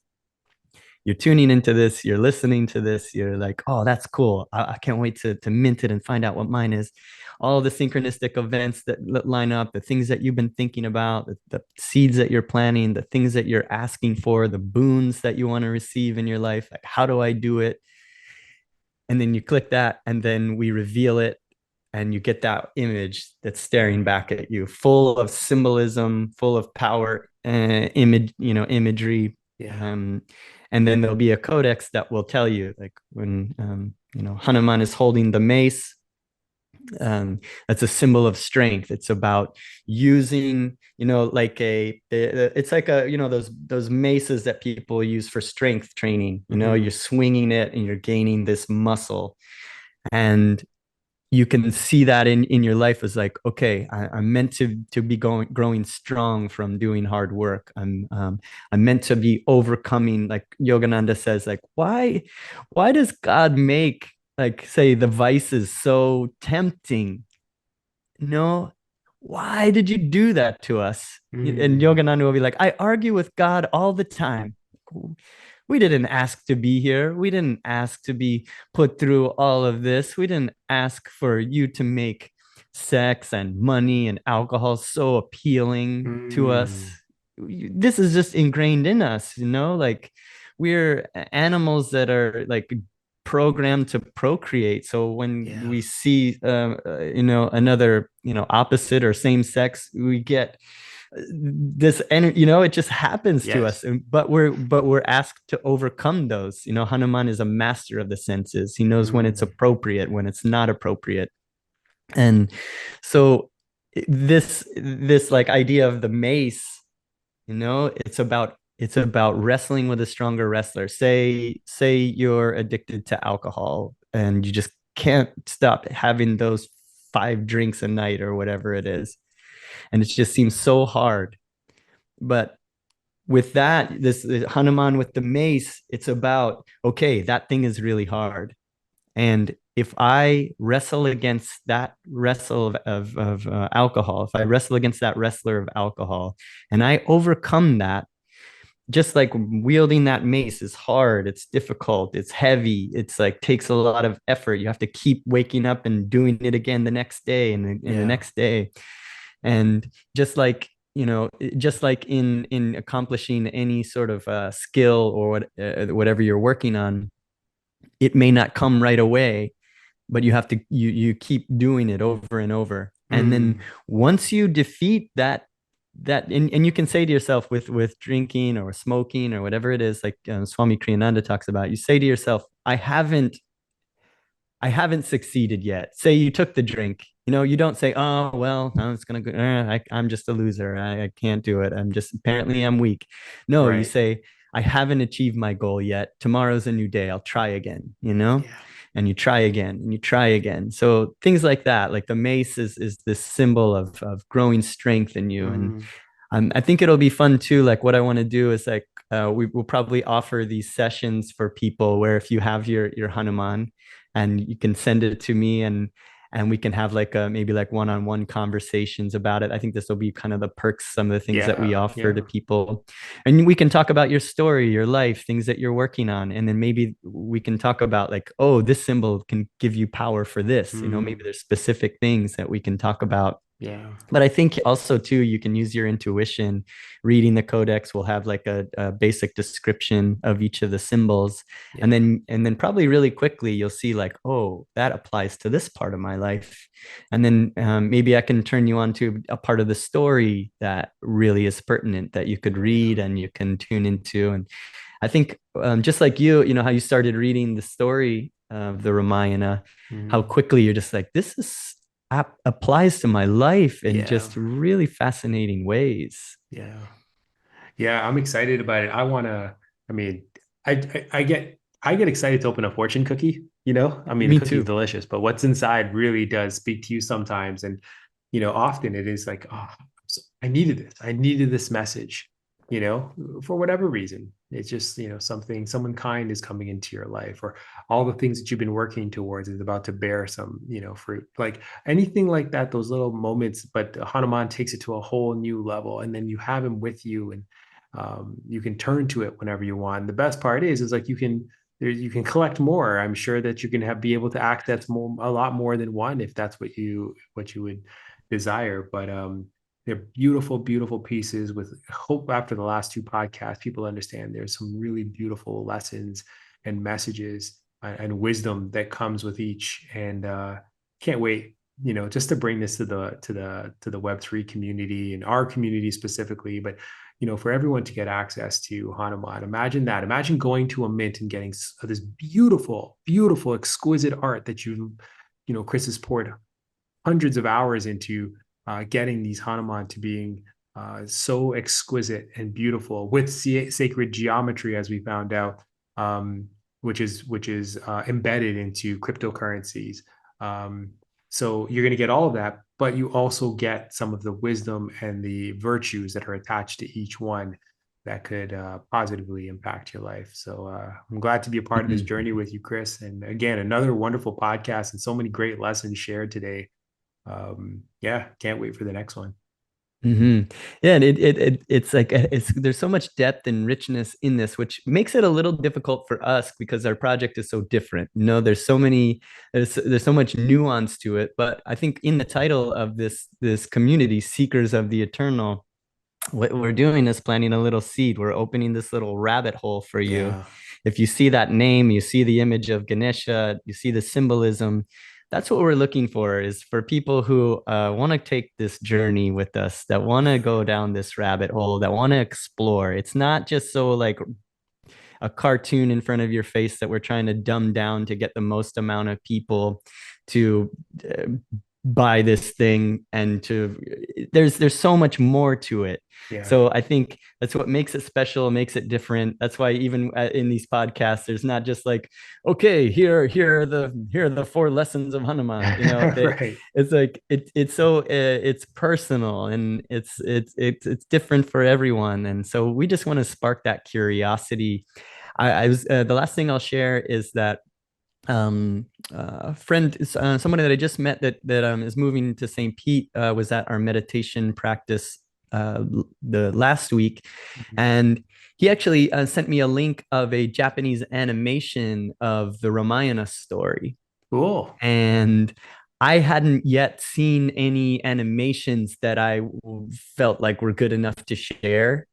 You're tuning into this, you're listening to this, you're like, oh, that's cool. I can't wait to mint it and find out what mine is. All the synchronistic events that line up, the things that you've been thinking about, the seeds that you're planting, the things that you're asking for, the boons that you want to receive in your life. Like, how do I do it? And then you click that, and then we reveal it, and you get that image that's staring back at you, full of symbolism, full of power, imagery. Yeah. And then there'll be a codex that will tell you, like when Hanuman is holding the mace, that's a symbol of strength. It's about using, like it's like those maces that people use for strength training. You're swinging it and you're gaining this muscle, and you can see that in your life as like, okay, I'm meant to be growing strong from doing hard work. I'm meant to be overcoming, like Yogananda says, like, why does God make, like, say, the vices so tempting? Why did you do that to us? And Yogananda will be like, I argue with God all the time. We didn't ask to be here. We didn't ask to be put through all of this. We didn't ask for you to make sex and money and alcohol so appealing to us. This is just ingrained in us, like we're animals that are like programmed to procreate. So when we see another opposite or same sex, we get this energy, it just happens to us. But we're asked to overcome those. Hanuman is a master of the senses. He knows when it's appropriate, when it's not appropriate. And so this like idea of the mace, it's about wrestling with a stronger wrestler. Say you're addicted to alcohol and you just can't stop having those 5 drinks a night or whatever it is, and it just seems so hard. But with that, this Hanuman with the mace, it's about, okay, that thing is really hard, and if I wrestle against that wrestle of alcohol, if I wrestle against that wrestler of alcohol and I overcome that, just like wielding that mace is hard, it's difficult, it's heavy, it's like takes a lot of effort. You have to keep waking up and doing it again the next day and the next day. And just like in accomplishing any sort of skill or whatever you're working on, it may not come right away, but you have to you keep doing it over and over. And then once you defeat that, and you can say to yourself with drinking or smoking or whatever it is, like Swami Kriyananda talks about, you say to yourself, I haven't succeeded yet. Say you took the drink, you don't say, oh, well, no, it's going to go. I'm just a loser. I can't do it. Apparently I'm weak. No, you say, I haven't achieved my goal yet. Tomorrow's a new day. I'll try again, and you try again and you try again. So things like that, like the mace is this symbol of growing strength in you. And I think it'll be fun too. Like what I want to do is like, we will probably offer these sessions for people where if you have your Hanuman, and you can send it to me, and we can have like maybe like one-on-one conversations about it. I think this will be kind of the perks, some of the things that we offer to people. And we can talk about your story, your life, things that you're working on. And then maybe we can talk about like, oh, this symbol can give you power for this. Maybe there's specific things that we can talk about. But I think also too, you can use your intuition. Reading the codex will have like a basic description of each of the symbols. And then probably really quickly, you'll see like, oh, that applies to this part of my life. And then maybe I can turn you on to a part of the story that really is pertinent that you could read and you can tune into. And I think just like you know, how you started reading the story of the Ramayana, how quickly you're just like, this is applies to my life in just really fascinating ways. I'm excited about it. I get excited to open a fortune cookie, the cookie is delicious, but what's inside really does speak to you sometimes. And often it is like, oh, I needed this message, you know, for whatever reason. It's just, you know, someone kind is coming into your life, or all the things that you've been working towards is about to bear some, you know, fruit. Like anything like that, those little moments, but Hanuman takes it to a whole new level. And then you have him with you, and you can turn to it whenever you want. And the best part is like you can collect more. I'm sure that you can be able to access a lot more than one if that's what you would desire. But they're beautiful, beautiful pieces. With hope, after the last two podcasts, people understand there's some really beautiful lessons and messages and wisdom that comes with each. And can't wait, you know, just to bring this to the Web3 community and our community specifically, but you know, for everyone to get access to Hanuman. Imagine that. Imagine going to a mint and getting this beautiful, beautiful, exquisite art that you know, Chris has poured hundreds of hours into getting these Hanuman to being so exquisite and beautiful with sacred geometry, as we found out, which is embedded into cryptocurrencies. So you're going to get all of that, but you also get some of the wisdom and the virtues that are attached to each one that could positively impact your life. So I'm glad to be a part of this journey with you, Chris. And again, another wonderful podcast and so many great lessons shared today. Yeah, can't wait for the next one. Yeah, and it's like there's so much depth and richness in this, which makes it a little difficult for us because our project is so different. You know, there's so much nuance to it. But I think in the title of this community, Seekers of the Eternal, what we're doing is planting a little seed. We're opening this little rabbit hole for you. Yeah. If you see that name, you see the image of Ganesha, you see the symbolism. That's what we're looking for, is for people who want to take this journey with us, that want to go down this rabbit hole, that want to explore. It's not just so like a cartoon in front of your face that we're trying to dumb down to get the most amount of people to buy this thing, and to there's so much more to it. Yeah. So I think that's what makes it special, makes it different. That's why even in these podcasts, there's not just like, okay, here are the 4 lessons of Hanuman. You know, Right. it's like it's personal, and it's different for everyone. And so we just want to spark that curiosity. I was the last thing I'll share is that friend, somebody that I just met that is moving to St. Pete, was at our meditation practice the last week, and he actually sent me a link of a Japanese animation of the Ramayana story. Cool. And I hadn't yet seen any animations that I felt like were good enough to share.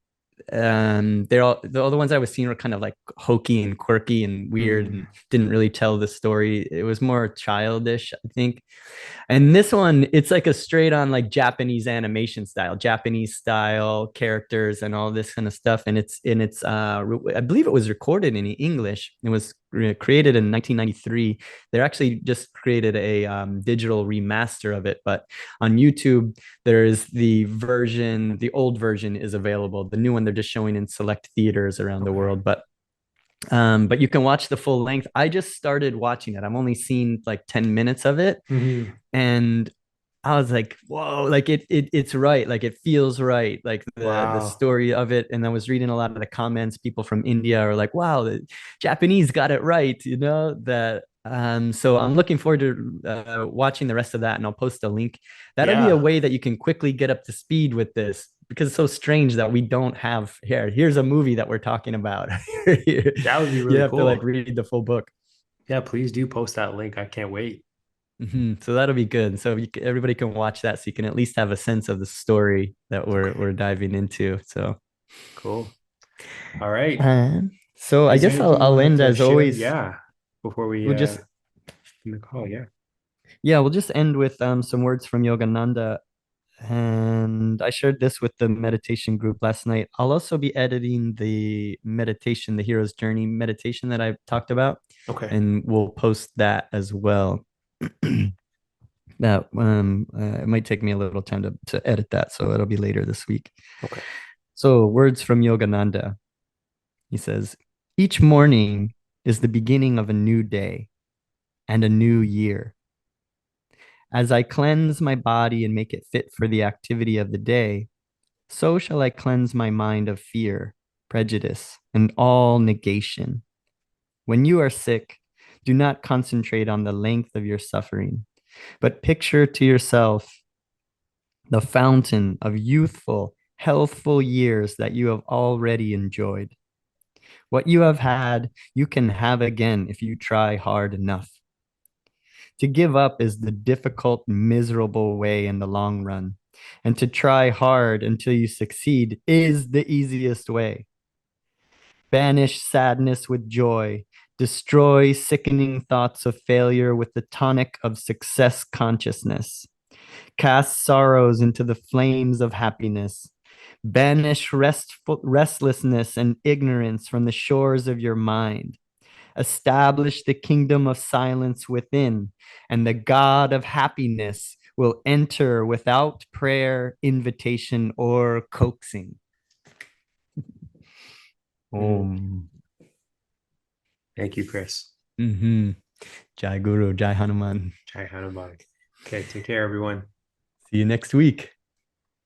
They're all the other ones I was seeing were kind of like hokey and quirky and weird, and didn't really tell the story. It was more childish, I think. And this one, it's like a straight on like Japanese animation style, Japanese style characters and all this kind of stuff. And I believe it was recorded in English. It was created in 1993. They actually just created a digital remaster of it, but on YouTube there's the old version is available. The new one they're just showing in select theaters around the world, but you can watch the full length. I just started watching it. I've only seen like 10 minutes of it. And I was like, whoa, like it's right. Like it feels right. Like the story of it. And I was reading a lot of the comments. People from India are like, wow, the Japanese got it right. You know, that so I'm looking forward to watching the rest of that, and I'll post a link. That'll be a way that you can quickly get up to speed with this, because it's so strange that we don't have here's a movie that we're talking about. That would be really cool. You have to like read the full book. Yeah, please do post that link. I can't wait. So that'll be good. So everybody can watch that, so you can at least have a sense of the story that we're diving into. So cool. All right. So I guess I'll end as always. Yeah. Before we'll just in the call. We'll just end with some words from Yogananda. And I shared this with the meditation group last night. I'll also be editing the meditation, the hero's journey meditation that I talked about. Okay. And we'll post that as well. That it might take me a little time to edit that, so it'll be later this week. Okay. So words from Yogananda. He says, each morning is the beginning of a new day and a new year. As I cleanse my body and make it fit for the activity of the day, So shall I cleanse my mind of fear, prejudice, and all negation. When you are sick, do not concentrate on the length of your suffering, but picture to yourself the fountain of youthful, healthful years that you have already enjoyed. What you have had, you can have again if you try hard enough. To give up is the difficult, miserable way in the long run, and to try hard until you succeed is the easiest way. Banish sadness with joy. Destroy sickening thoughts of failure with the tonic of success consciousness. Cast sorrows into the flames of happiness. Banish restlessness and ignorance from the shores of your mind. Establish the kingdom of silence within, and the God of happiness will enter without prayer, invitation, or coaxing. Om. Thank you, Chris. Jai Guru, Jai Hanuman. Jai Hanuman. Okay, take care, everyone. See you next week.